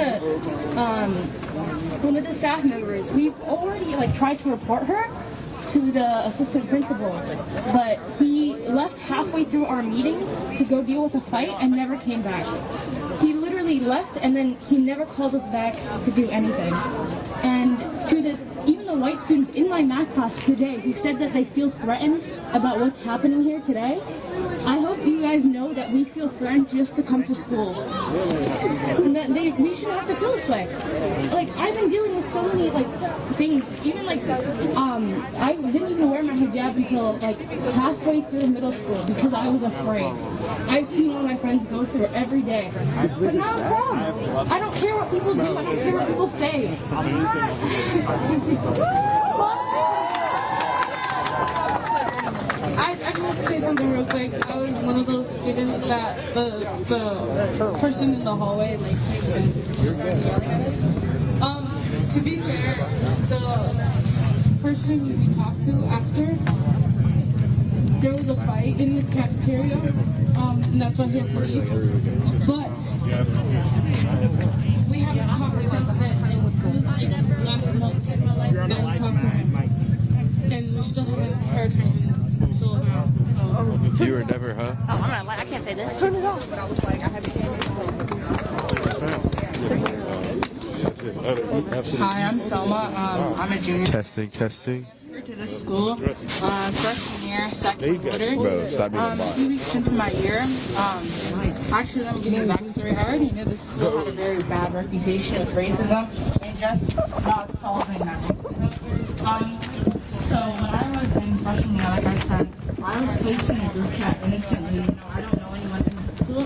the staff members. We've already tried to report her to the assistant principal, but he left halfway through our meeting to go deal with a fight and never came back. He literally left and then he never called us back to do anything. And even the white students in my math class today who said that they feel threatened about what's happening here today, I hope you guys know that we feel threatened just to come to school. And that we shouldn't have to feel this way. I've been dealing with so many things, even I didn't even wear my hijab until halfway through middle school because I was afraid. I've seen all my friends go through it every day. But not a problem. I don't care what people do, I don't care what people say. I just want to say something real quick. I was one of those students that the person in the hallway came and started yelling at us. To be fair, the person we talked to after, there was a fight in the cafeteria, and that's why he had to leave. But we haven't talked since then, and it was last month that we talked to him, and we still haven't heard from him until now. So. You were never, huh? Oh, I'm not. I can't say this. Turn it off. Absolutely. Hi, I'm Selma. I'm a junior. Testing. To this school, freshman year, second quarter. Stop being A few weeks into my year, actually, let me give you the backstory. I already knew this school had a very bad reputation with racism and just not solving that racism. So when I was in freshman year, like I said, I was placed in a group chat innocently. You know, I don't know anyone in the school,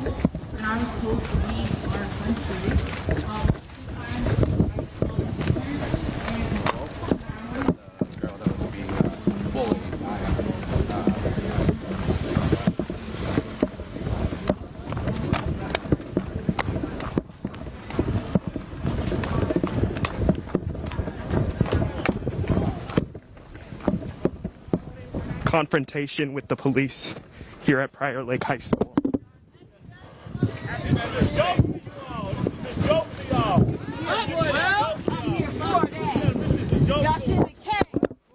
and I was told to leave our country. Confrontation with the police here at Prior Lake High School.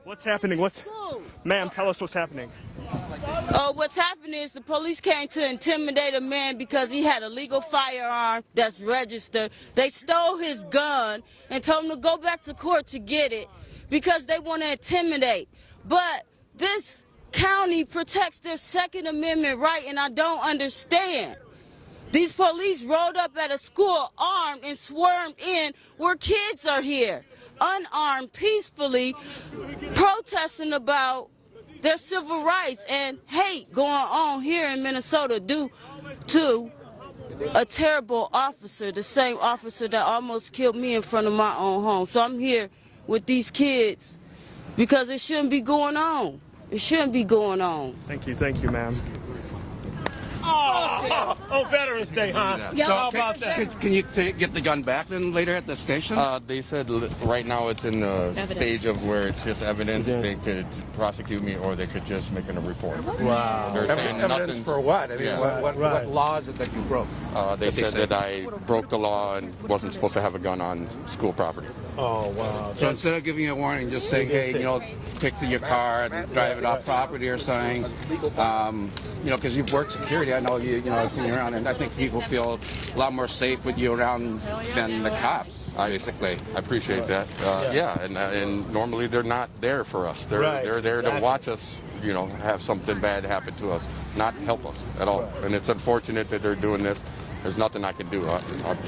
What's happening? Ma'am, tell us what's happening. What's happening is the police came to intimidate a man because he had a legal firearm that's registered. They stole his gun and told him to go back to court to get it because they want to intimidate. But this county protects their Second Amendment right, and I don't understand. These police rolled up at a school armed and swarmed in where kids are here, unarmed, peacefully protesting about their civil rights and hate going on here in Minnesota due to a terrible officer, the same officer that almost killed me in front of my own home. So I'm here with these kids because it shouldn't be going on. It shouldn't be going on. Thank you, ma'am. Oh, Veterans Day, huh? Yep. So how about that? Can you get the gun back then later at the station? They said right now it's in the stage of where it's just evidence. They could prosecute me or they could just make a report. Wow. They're saying Evidence nothing. for what? I mean, what law is it that you broke? They said that I broke the law and wasn't supposed to have a gun on school property. Oh, wow. So instead of giving you a warning, just saying, hey, take your car and drive it off property or something, because you've worked security, I know I've seen you around, and I think people feel a lot more safe with you around than the cops, basically. I appreciate that. And normally they're not there for us. They're there to watch us, have something bad happen to us, not help us at all. And it's unfortunate that they're doing this. There's nothing I can do.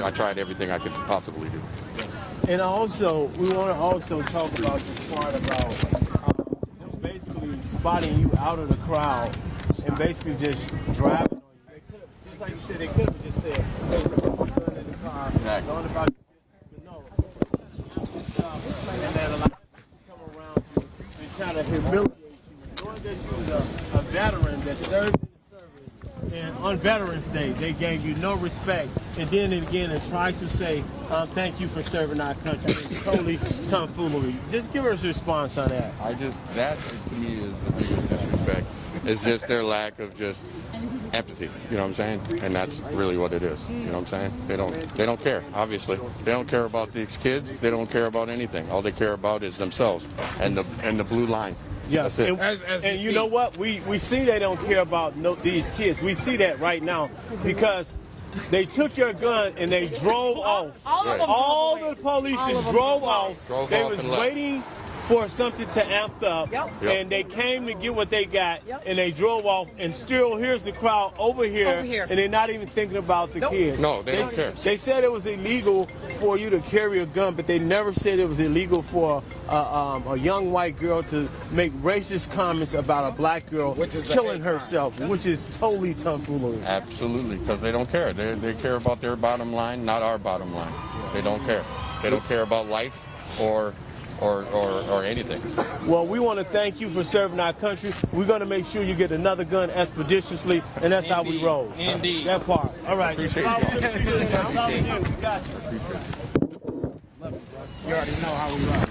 I tried everything I could possibly do. And also, we want to also talk about this part about basically spotting you out of the crowd and basically just driving on you. They could, just like you said, they could have just said, hey, put your gun in the car. Exactly. Don't about you. No. And that a lot of people come around you and try to humiliate you. Knowing that you was a veteran that served in the service, and on Veterans Day, they gave you no respect. And then again, and try to say, thank you for serving our country. It's totally tomfoolery. Just give us a response on that. That to me is the biggest disrespect. It's just their lack of just empathy, you know what I'm saying? And that's really what it is, you know what I'm saying? They don't care, obviously. They don't care about these kids. They don't care about anything. All they care about is themselves and the blue line. Yes, and you know what? We see they don't care about these kids. We see that right now because they took your gun and they drove off. All the police drove off. They was waiting for something to amp up, and they came to get what they got, and they drove off, and still here's the crowd over here, and they're not even thinking about the kids. No, they don't care. They said it was illegal for you to carry a gun, but they never said it was illegal for a young white girl to make racist comments about a black girl killing herself, which is totally tomfoolery. Absolutely, because they don't care. They care about their bottom line, not our bottom line. They don't care. They don't care about life or anything. Well, we want to thank you for serving our country. We're going to make sure you get another gun expeditiously, and that's how we roll. Indeed. That part. All right. Appreciate you. You Got you. You already know how we roll.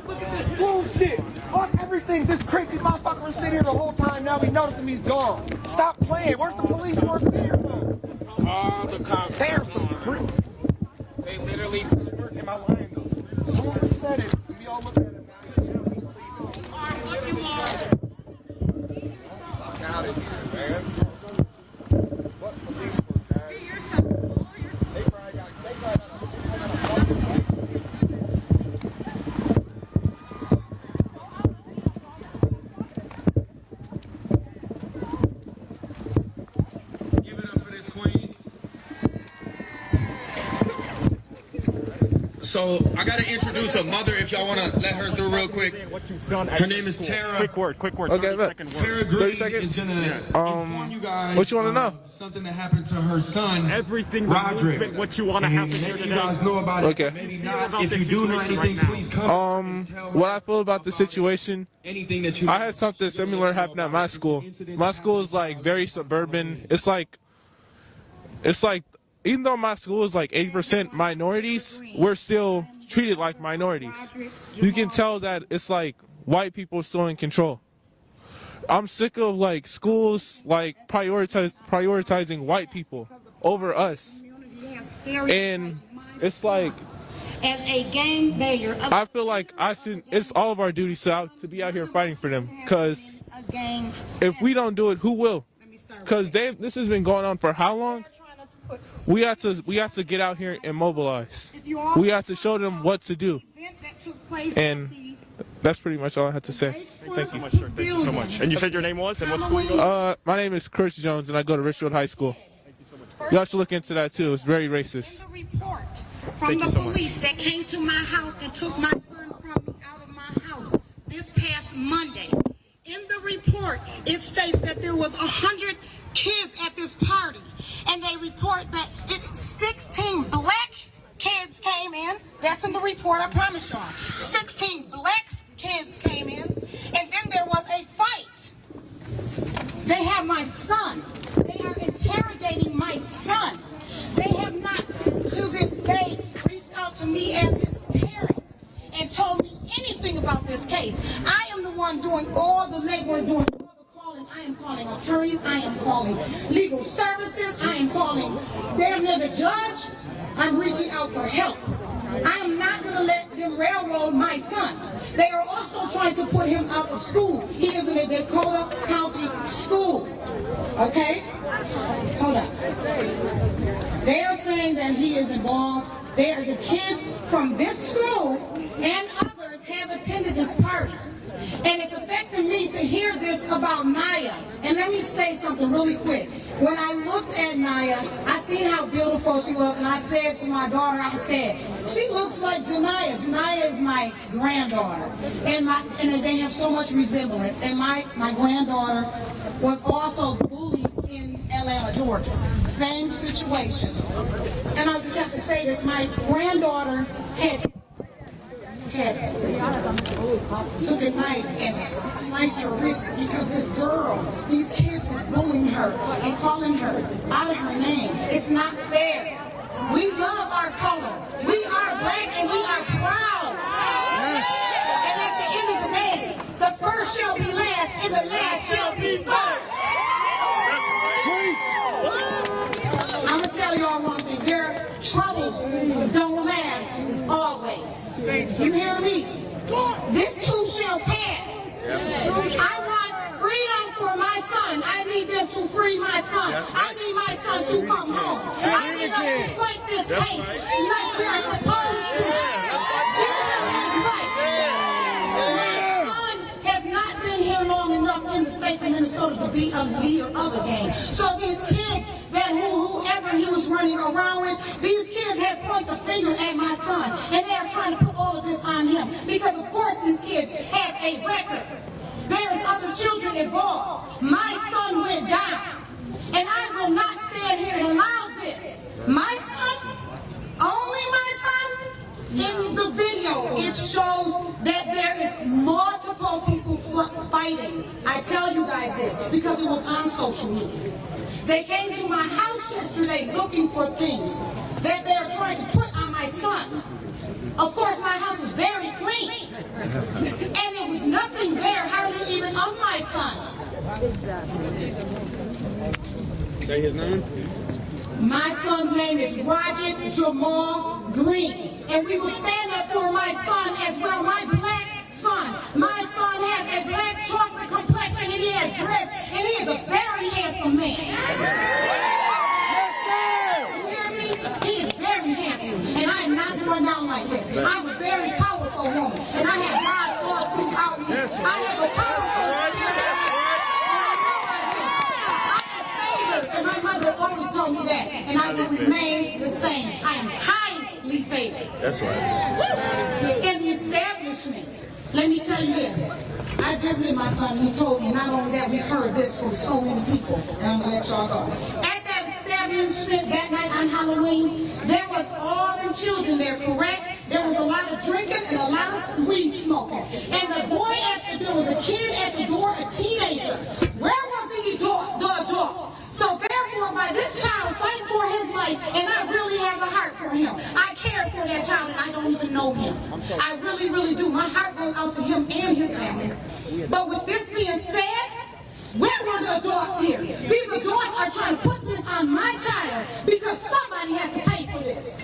Look at this bullshit. Fuck everything. This creepy motherfucker was sitting here the whole time. Now we notice him. He's gone. Stop playing. Where's the police work there? The cops. There's some creep. They literally Am I lying though? Someone said it. We all look at it now. So I gotta introduce a mother if y'all wanna let her through real quick. Her name is Tara. Quick word. Okay, 30-second word. Tara 30 seconds. is gonna inform you guys what you want to know? Something that happened to her son. Everything. Roderick. What you want to happen here maybe today? You guys know about it. Okay. Maybe not. If you do know anything, please come. What I feel about the situation. Anything that you. I had something similar happen at my school. My school is like very suburban. It's like even though my school is like 80% minorities, we're still treated like minorities. You can tell that it's like white people still in control. I'm sick of like schools like prioritizing white people over us. And it's like as a gang banger, I feel like it's all of our duties to be out here fighting for them, because if we don't do it, who will? Because this has been going on for how long? We have to get out here and mobilize. We have to show them what to do. And that's pretty much all I had to say. Thank you so much, sir. Thank you so much. And you said your name was, and what school you go to? My name is Chris Jones, and I go to Richfield High School. Y'all should look into that too. It's very racist. From the police that came to my house and took my son from me out of my house this past Monday. In the report, it states that there was 100 kids at this party, and they report that 16 black kids came in. That's in the report, I promise y'all. 16 black kids came in, and then there was a fight. They have my son. They are interrogating my son. They have not, to this day, reached out to me as his parent and told me anything about this case. I am the one doing all the legwork, doing all the calling. I am calling attorneys. I am calling legal services. I am calling damn near the judge. I'm reaching out for help. I am not going to let them railroad my son. They are also trying to put him out of school. He is in a Dakota County school. Okay? Hold on. They are saying that he is involved. They are the kids from this school and others have attended this party. And it's affecting me to hear this about Naya. And let me say something really quick. When I looked at Naya, I seen how beautiful she was, and I said to my daughter, I said, she looks like Janaya. Janaya is my granddaughter. And they have so much resemblance. And my granddaughter was also bullied in Atlanta, Georgia. Same situation. And I just have to say this, my granddaughter took a knife and sliced her wrist because this girl, these kids was bullying her and calling her out of her name. It's not fair. We love our color. We are black and we are proud. And at the end of the day, the first shall be last and the last shall be first. I'm going to tell y'all one thing. Their troubles don't last always. You hear me? This too shall pass. I want freedom for my son. I need them to free my son. I need my son to come home. I need us to fight this case like we are supposed to. Give him his rights. My son has not been here long enough in the state of Minnesota to be a leader of the game. So these kids that whoever he was running around with, these kids have pointed the finger at my son, and they are trying to put all of this on him. Because of course these kids have a record. There's other children involved. My son went down, and I will not stand here and allow this. My son, only my son, in the video, it shows that there is multiple people fighting. I tell you guys this because it was on social media. They came to my house yesterday looking for things that they're trying to put on my son. Of course, my house was very clean. And there was nothing there, hardly even of my son's. Say his name? My son's name is Roger Jamal Green. And we will stand up for my son as well, my black son. My son has a black chocolate complexion, and he has dreads, and he is a very handsome man. Yes, sir! You hear me? He is very handsome, and I am not going down like this. I'm a very powerful woman, and I have God all throughout me. I have a powerful spirit, and I know I do. I am favored, and my mother always told me that, and I will remain the same. I am highly favored. favor. That's right. In the establishment, let me tell you this. I visited my son, he told me, not only that, we've heard this from so many people, and I'm going to let y'all go. At that establishment that night on Halloween, there was all them children there, correct? There was a lot of drinking and a lot of weed smoking. And the boy, there was a kid at the door, a teenager. Where was the adults? So therefore, by this child fighting for his life, and I really have a heart for him. I care for that child, and I don't even know him. I really, really do. My heart goes out to him and his family. But with this being said, where were the adults here? These adults are trying to put this on my child because somebody has to pay for this.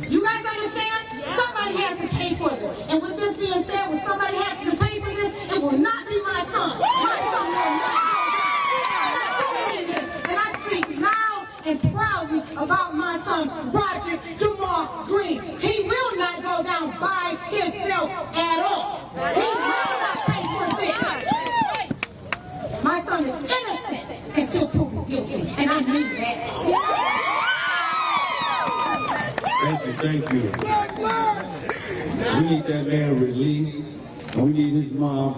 You guys understand? Somebody has to pay for this. And with this being said, when somebody has to pay for this, it will not be my son. My son will not go down. And I speak loud and proudly about my son, Roderick Jamal Green. He will not go down by himself at all. He will not pay for this. My son is innocent until proven guilty, and I mean that. Thank you. We need that man released, and we need his mom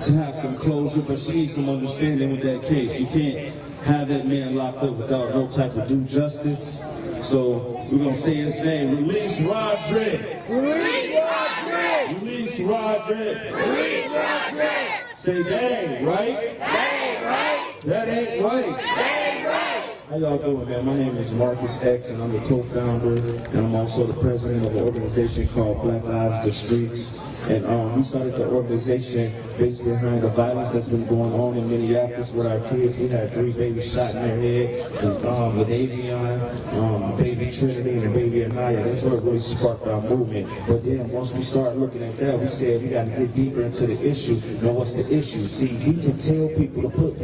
to have some closure, but she needs some understanding with that case. You can't have that man locked up without no type of due justice. So we're going to say his name. Release Roderick! Release Roderick! Release Roderick! Release Roderick! Say that ain't right. That ain't right. That ain't right. That ain't right. How y'all doing, man? My name is Marcus X, and I'm the co-founder, and I'm also the president of an organization called Black Lives the Streets. And we started the organization based behind the violence that's been going on in Minneapolis with our kids. We had 3 babies shot in their head, with Avion, baby Trinity, and baby Anaya. That's what really sparked our movement. But then once we started looking at that, we said we got to get deeper into the issue. Now, what's the issue? See, we can tell people to put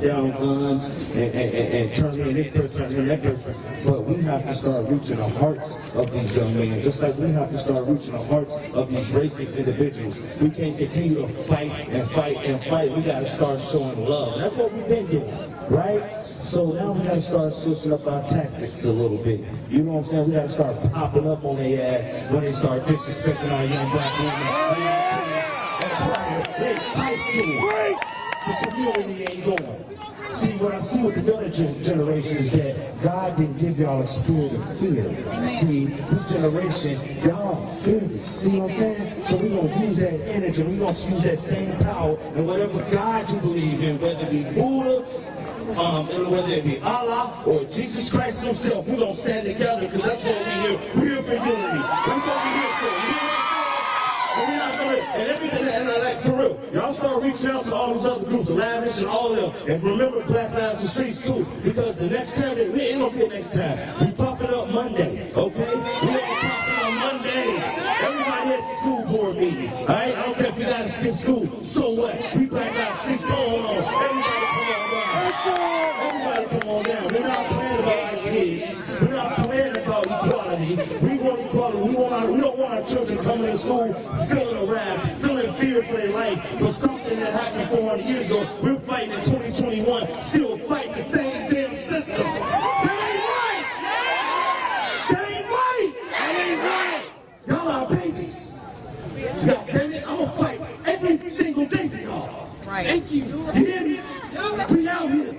down guns and turn in this person, turn in that person, but we have to start reaching the hearts of these young men, just like we have to start reaching the hearts of these racist individuals. We can't continue to fight and fight and fight. We got to start showing love. And that's what we've been doing, right? So now we got to start switching up our tactics a little bit. You know what I'm saying? We got to start popping up on their ass when they start disrespecting our young black women. High school. The community ain't going. See, what I see with the younger generation is that God didn't give y'all a spirit of fear. See, this generation, y'all fear this. See what I'm saying? So we're going to use that energy. We're going to use that same power. And whatever God you believe in, whether it be Buddha, whether it be Allah or Jesus Christ himself, we're going to stand together because that's what we're here. We're here for unity. That's what we're here for. We're not gonna, and everything, and like for real, y'all start reaching out to all these other groups, Lavish and all of them, and remember Black Lives in the Streets too, because the next time, we ain't gonna get next time. We popping up Monday, okay? We gonna pop up Monday. Everybody at the school board meeting, all right? I don't care if you gotta skip school. So what? We Black Lives in the Streets. Go on. Everybody come on down. Everybody come on down. We're not playing about our kids. We're not playing about equality. We want equality. We don't want our children coming to school feeling harassed, feeling fear for their life for something that happened 400 years ago. We're fighting in 2021, still fighting the same damn system. That ain't right! That ain't right! That ain't right! Y'all are babies. God damn it, I'm gonna fight every single day for y'all. Right. Thank you. You hear me? We out here.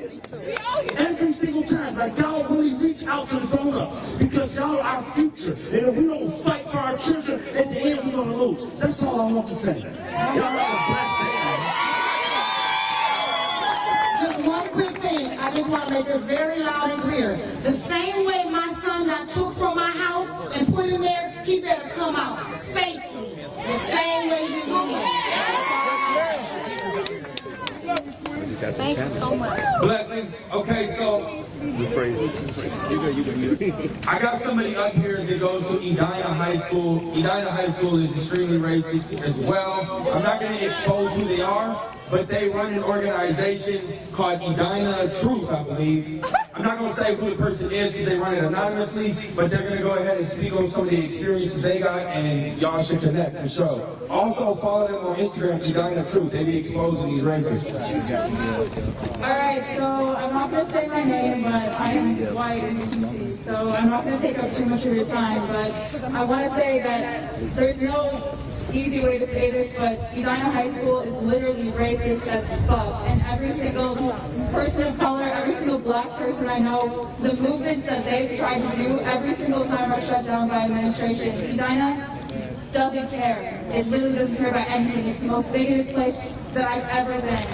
Every single time, like y'all really reach out to the grown-ups because y'all are our future. And if we don't fight for our children, at the end we're gonna lose. That's all I want to say. Y'all have a blessed day. Just one quick thing. I just want to make this very loud and clear. The same way my son got took from my house and put in there, he better come out safely. The same way he did. Thank you so much. Blessings. Okay, so I got somebody up here that goes to Edina High School. Edina High School is extremely racist as well. I'm not going to expose who they are, but they run an organization called Edina Truth, I believe. I'm not going to say who the person is because they run it anonymously, but they're going to go ahead and speak on some of the experiences they got, and y'all should connect for sure. Also, follow them on Instagram, Edina Truth. They be exposing these racists. Alright, so I'm not going to say my name, but I am white, as you can see. So I'm not going to take up too much of your time, but I want to say that there's no easy way to say this, but Edina High School is literally racist as fuck. And every single person of color, every single black person I know, the movements that they've tried to do, every single time are shut down by administration. Edina doesn't care. It literally doesn't care about anything. It's the most biggest place that I've ever been.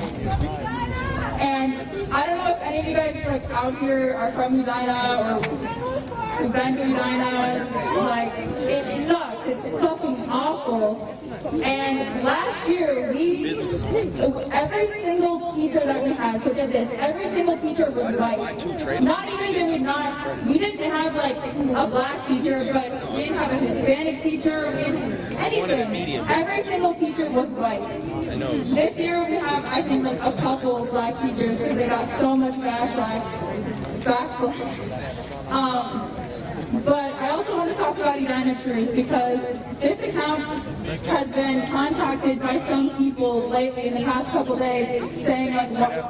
And I don't know if any of you guys like out here are from Edina or have been to Edina. Like, it sucks. It's fucking awful. And last year, every single teacher that we had, so get this, every single teacher was white. Not even we didn't have like a black teacher, but we didn't have a Hispanic teacher, we didn't anything. Every single teacher was white. This year we have, I think, like a couple of black teachers because they got so much backslash. But I also want to talk about Edina Truth because this account has been contacted by some people lately in the past couple days saying like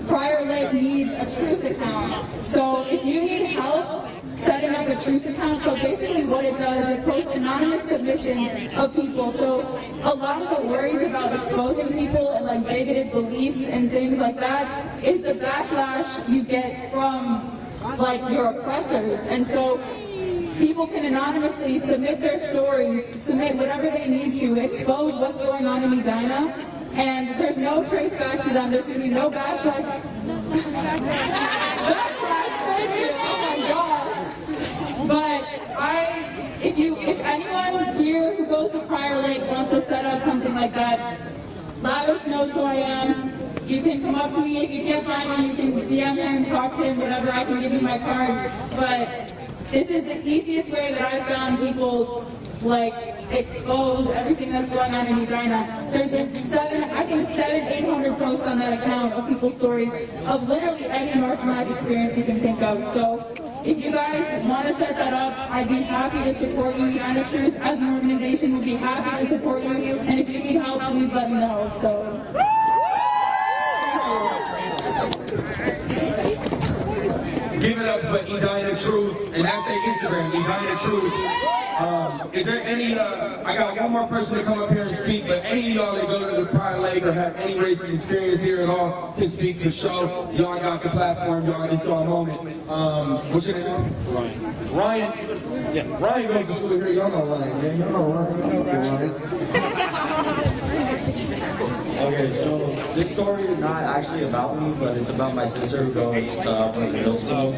Prior Lake needs a truth account. So if you need help setting up a truth account, so basically what it does, it posts anonymous submissions of people. So a lot of the worries about exposing people and like bigoted beliefs and things like that is the backlash you get from like your oppressors. And so people can anonymously submit their stories, submit whatever they need to, expose what's going on in Edina, and there's no trace back to them. There's going to be no backlash. Oh my God. But if anyone here who goes to Prior Lake wants to set up something like that, Lavish knows who I am. You can come up to me. If you can't find me, you can DM him, talk to him, whatever. I can give you my card. But this is the easiest way that I've found people like expose everything that's going on in Edina. There's I think 700-800 posts on that account of people's stories of literally any marginalized experience you can think of. So if you guys want to set that up, I'd be happy to support you. Edina Truth as an organization would be happy to support you. And if you need help, please let me know. So. Give it up for Edina Truth, and that's their Instagram, Edina Truth. Is there any, I got one more person to come up here and speak, but any of y'all that go to the Prior Lake or have any racing experience here at all can speak for sure. Y'all got the platform, y'all already saw a moment. What's your name? Ryan. Yeah. Ryan goes to school here, y'all know Ryan, man. Y'all know Ryan. Okay, so this story is not actually about me, but it's about my sister who goes to middle school.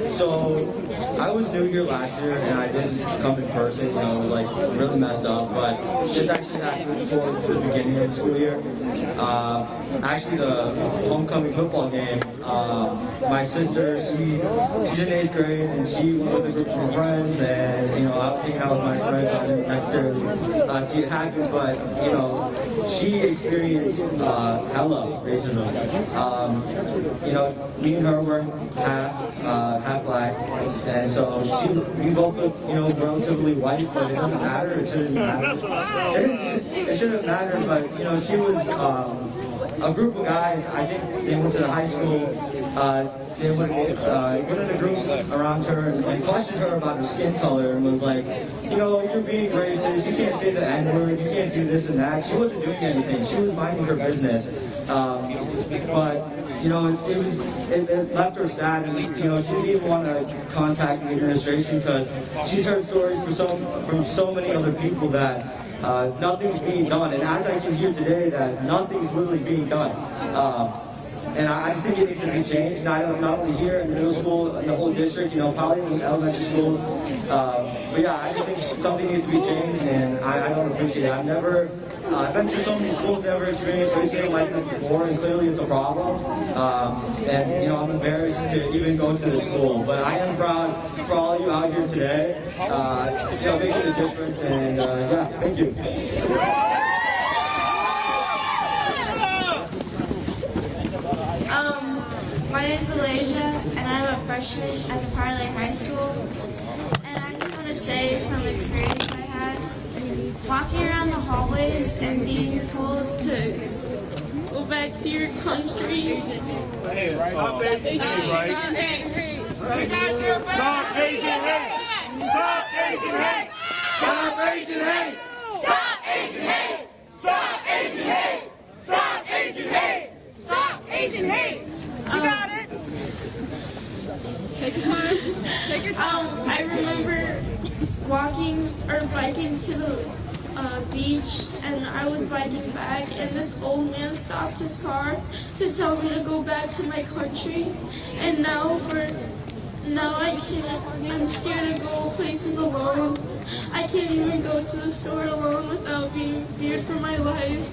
So I was new here last year and I didn't come in person, you know, like really messed up, but this actually happened for the beginning of the school year. Actually the homecoming football game, my sister, she's in 8th grade and she was with a group of her friends, and you know, I was hanging out with my friends. I didn't necessarily see it happen, but you know, she experienced hella racism. You know, me and her were half black, and so we both look, you know, relatively white, but it doesn't matter. It shouldn't matter. It shouldn't matter, but you know, she was a group of guys. I think they went to the high school. They went in a group around her and questioned her about her skin color and was like, you know, you're being racist, you can't say the N-word, you can't do this and that. She wasn't doing anything, she was minding her business. But, you know, it left her sad, and, you know, she didn't even want to contact the administration because she's heard stories from so many other people that nothing's being done. And as I can hear today, that nothing's really being done. And I just think it needs to be changed, not only here in middle school, in the whole district, you know, probably in elementary schools. But yeah, I just think something needs to be changed, and I don't appreciate it. I've been to so many schools, never experienced racism like this before, and clearly it's a problem. And you know, I'm embarrassed to even go to the school, but I am proud for all of you out here today, you know, making a difference, and yeah, thank you. My name is Elijah, freshman at the Prior Lake High School, and I just want to say some experience I had walking around the hallways and being told to go back to your country. Stop Asian hate! Stop Asian hate! Stop Asian hate! Stop Asian hate! Stop Asian hate! Stop Asian hate! Stop Asian hate! Stop Asian hate! You got it? Take your time. Take your time. I remember walking or biking to the beach, and I was biking back, and this old man stopped his car to tell me to go back to my country. And now I can't. I'm scared to go places alone. I can't even go to the store alone without being feared for my life.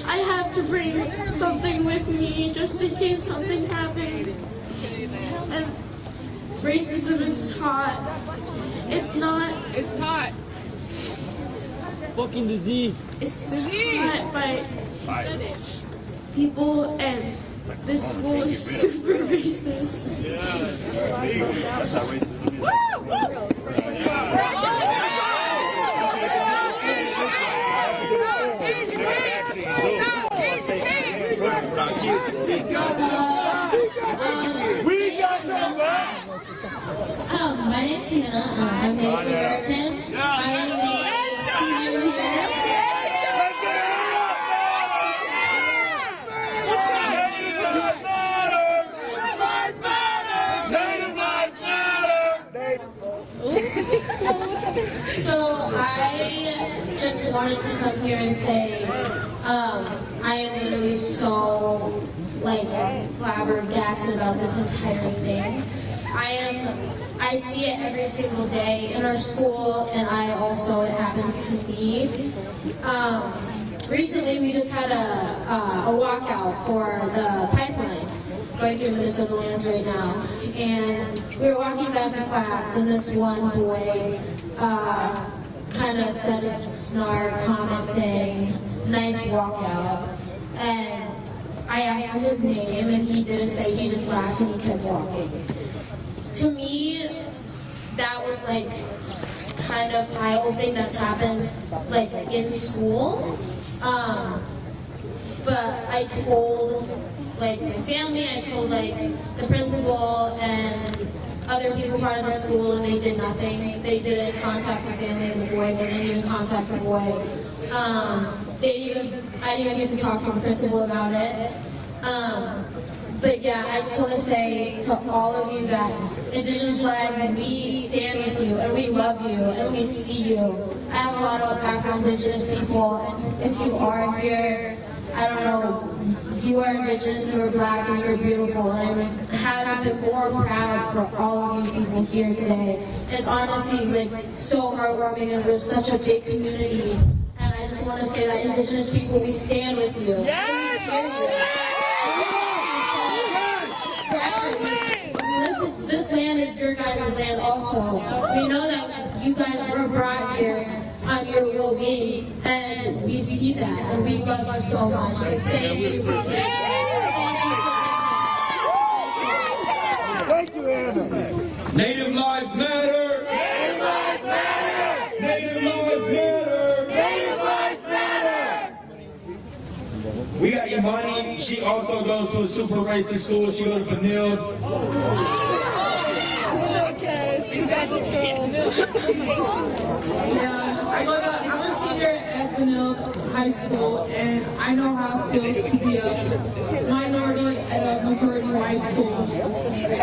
I have to bring something with me just in case something happens. And racism is taught. It's not. It's not. Fucking disease. It's taught by people, and this school is super racist. That's how racism is. We got your back. My name's Hannah. I'm Native American. I am a senior here. So I just wanted to come here and say I am literally so flabbergasted about this entire thing. I see it every single day in our school, and it happens to me. Recently we just had a walkout for the pipeline going through Minnesota lands right now, and we were walking back to class, and this one boy kind of said a snark comment saying, "Nice walkout," and I asked for his name, and he didn't say. He just laughed and he kept walking. To me, that was kind of eye-opening. That's happened in school. But I told my family, I told the principal and other people part of the school, and they did nothing. They didn't contact the family of the boy. They didn't even contact the boy. I didn't even get to talk to the principal about it. But yeah, I just want to say to all of you that Indigenous lives, we stand with you, and we love you, and we see you. I have a lot of Afro-Indigenous people, and if you are here, I don't know, you are Indigenous or Black, and you're beautiful, and I have been more proud for all of you people here today. It's honestly so heartwarming, and we're such a big community, and I just want to say that Indigenous people, we stand with you. Yes! This land is your guys' land also. We know that you guys were brought here on your will being, and we see that, and we love you so much. So thank you for being here. Thank you, Anna. Native lives matter. Native lives matter. Native lives matter. Native lives matter. We got Imani. She also goes to a super racist school. She goes to Benil. You got the school. Yeah, I'm a senior at Benil High School, and I know how it feels to be a minority at a majority white school.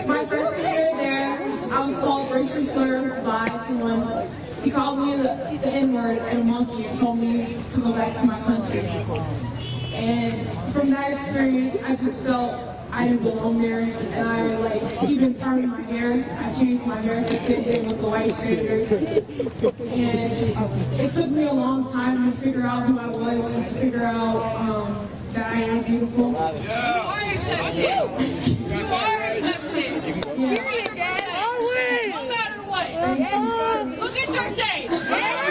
My first year there, I was called racial slurs by someone. He called me the N-word and a monkey and told me to go back to my country. And from that experience, I just felt I didn't belong there, and I even parted my hair. I changed my hair to fit in with the white standard. And it took me a long time to figure out who I was and to figure out that I am beautiful. You are accepted. You are accepted. Period, Dad. Always. No matter what. Look at your shade. You are.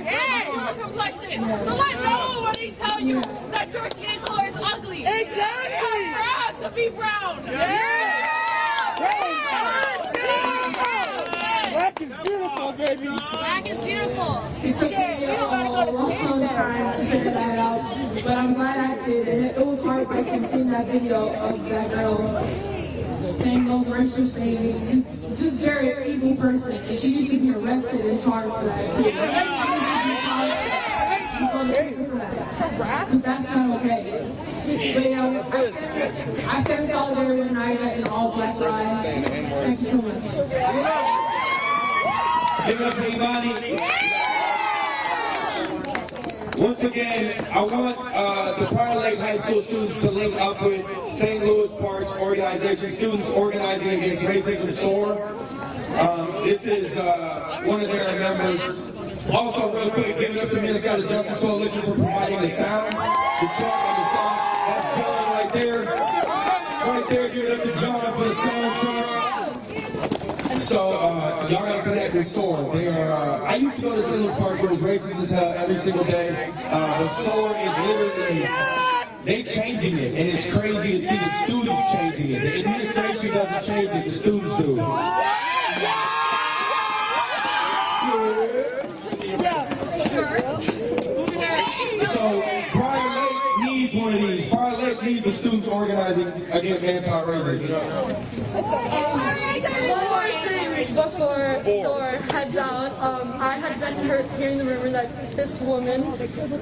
Your complexion. So let nobody tell you that your skin color is ugly. Exactly. I'm proud to be brown. Black is beautiful, baby. Black is beautiful. It took me a long time to figure that out, but I'm glad I did. And it was heartbreaking seeing that video of that girl saying those racial things. Just very evil person, and she needs to be arrested and charged for that too. She needs to be charged for that, because that's not okay. But yeah, I stand in solidarity with Naida and all Black lives. Thank you so much. Give it up for Imani. Once again, I want the Prior Lake High School students to link up with St. Louis Parks Organization, students organizing against racism SOAR. This is one of their members. Also, real quick, give it up to Minnesota Justice Coalition for providing the sound, the truck, and the sound. That's John right there. Right there, give it up to John for the sound truck. So, y'all gotta connect with SOAR. They are, I used to go to St. Louis Park where it was racist as hell every single day. But SOAR is literally, they changing it, and it's crazy to see the students changing it. The administration doesn't change it, the students do. So, Prior Lake needs one of these. Prior Lake needs the students organizing against anti-racism. One more thing before SOAR heads out. I had been hearing the rumor that this woman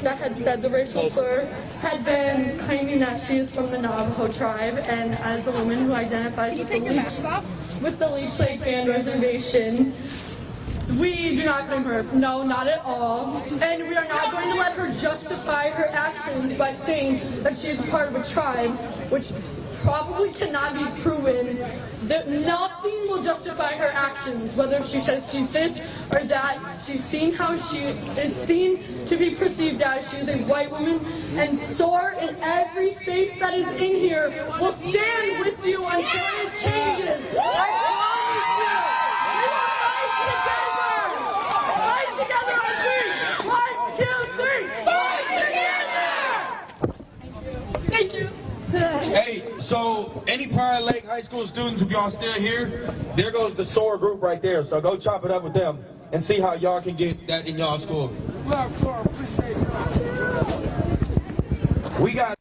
that had said the racial slur had been claiming that she is from the Navajo tribe, and as a woman who identifies with the Leech Lake Band Reservation, we do not claim her. No, not at all. And we are not going to let her justify her actions by saying that she is part of a tribe, which probably cannot be proven. That nothing will justify her actions, whether she says she's this or that. She's seen how she is seen to be perceived as. She is a white woman, and SOAR and every face that is in here will stand with you until it changes. I promise you. We will fight together. Fight together on 3. 1, 2, 3. Fight together. Thank you. Hey, so any Prior Lake High School students, if y'all still here, there goes the SOAR group right there. So go chop it up with them and see how y'all can get that in y'all school. We got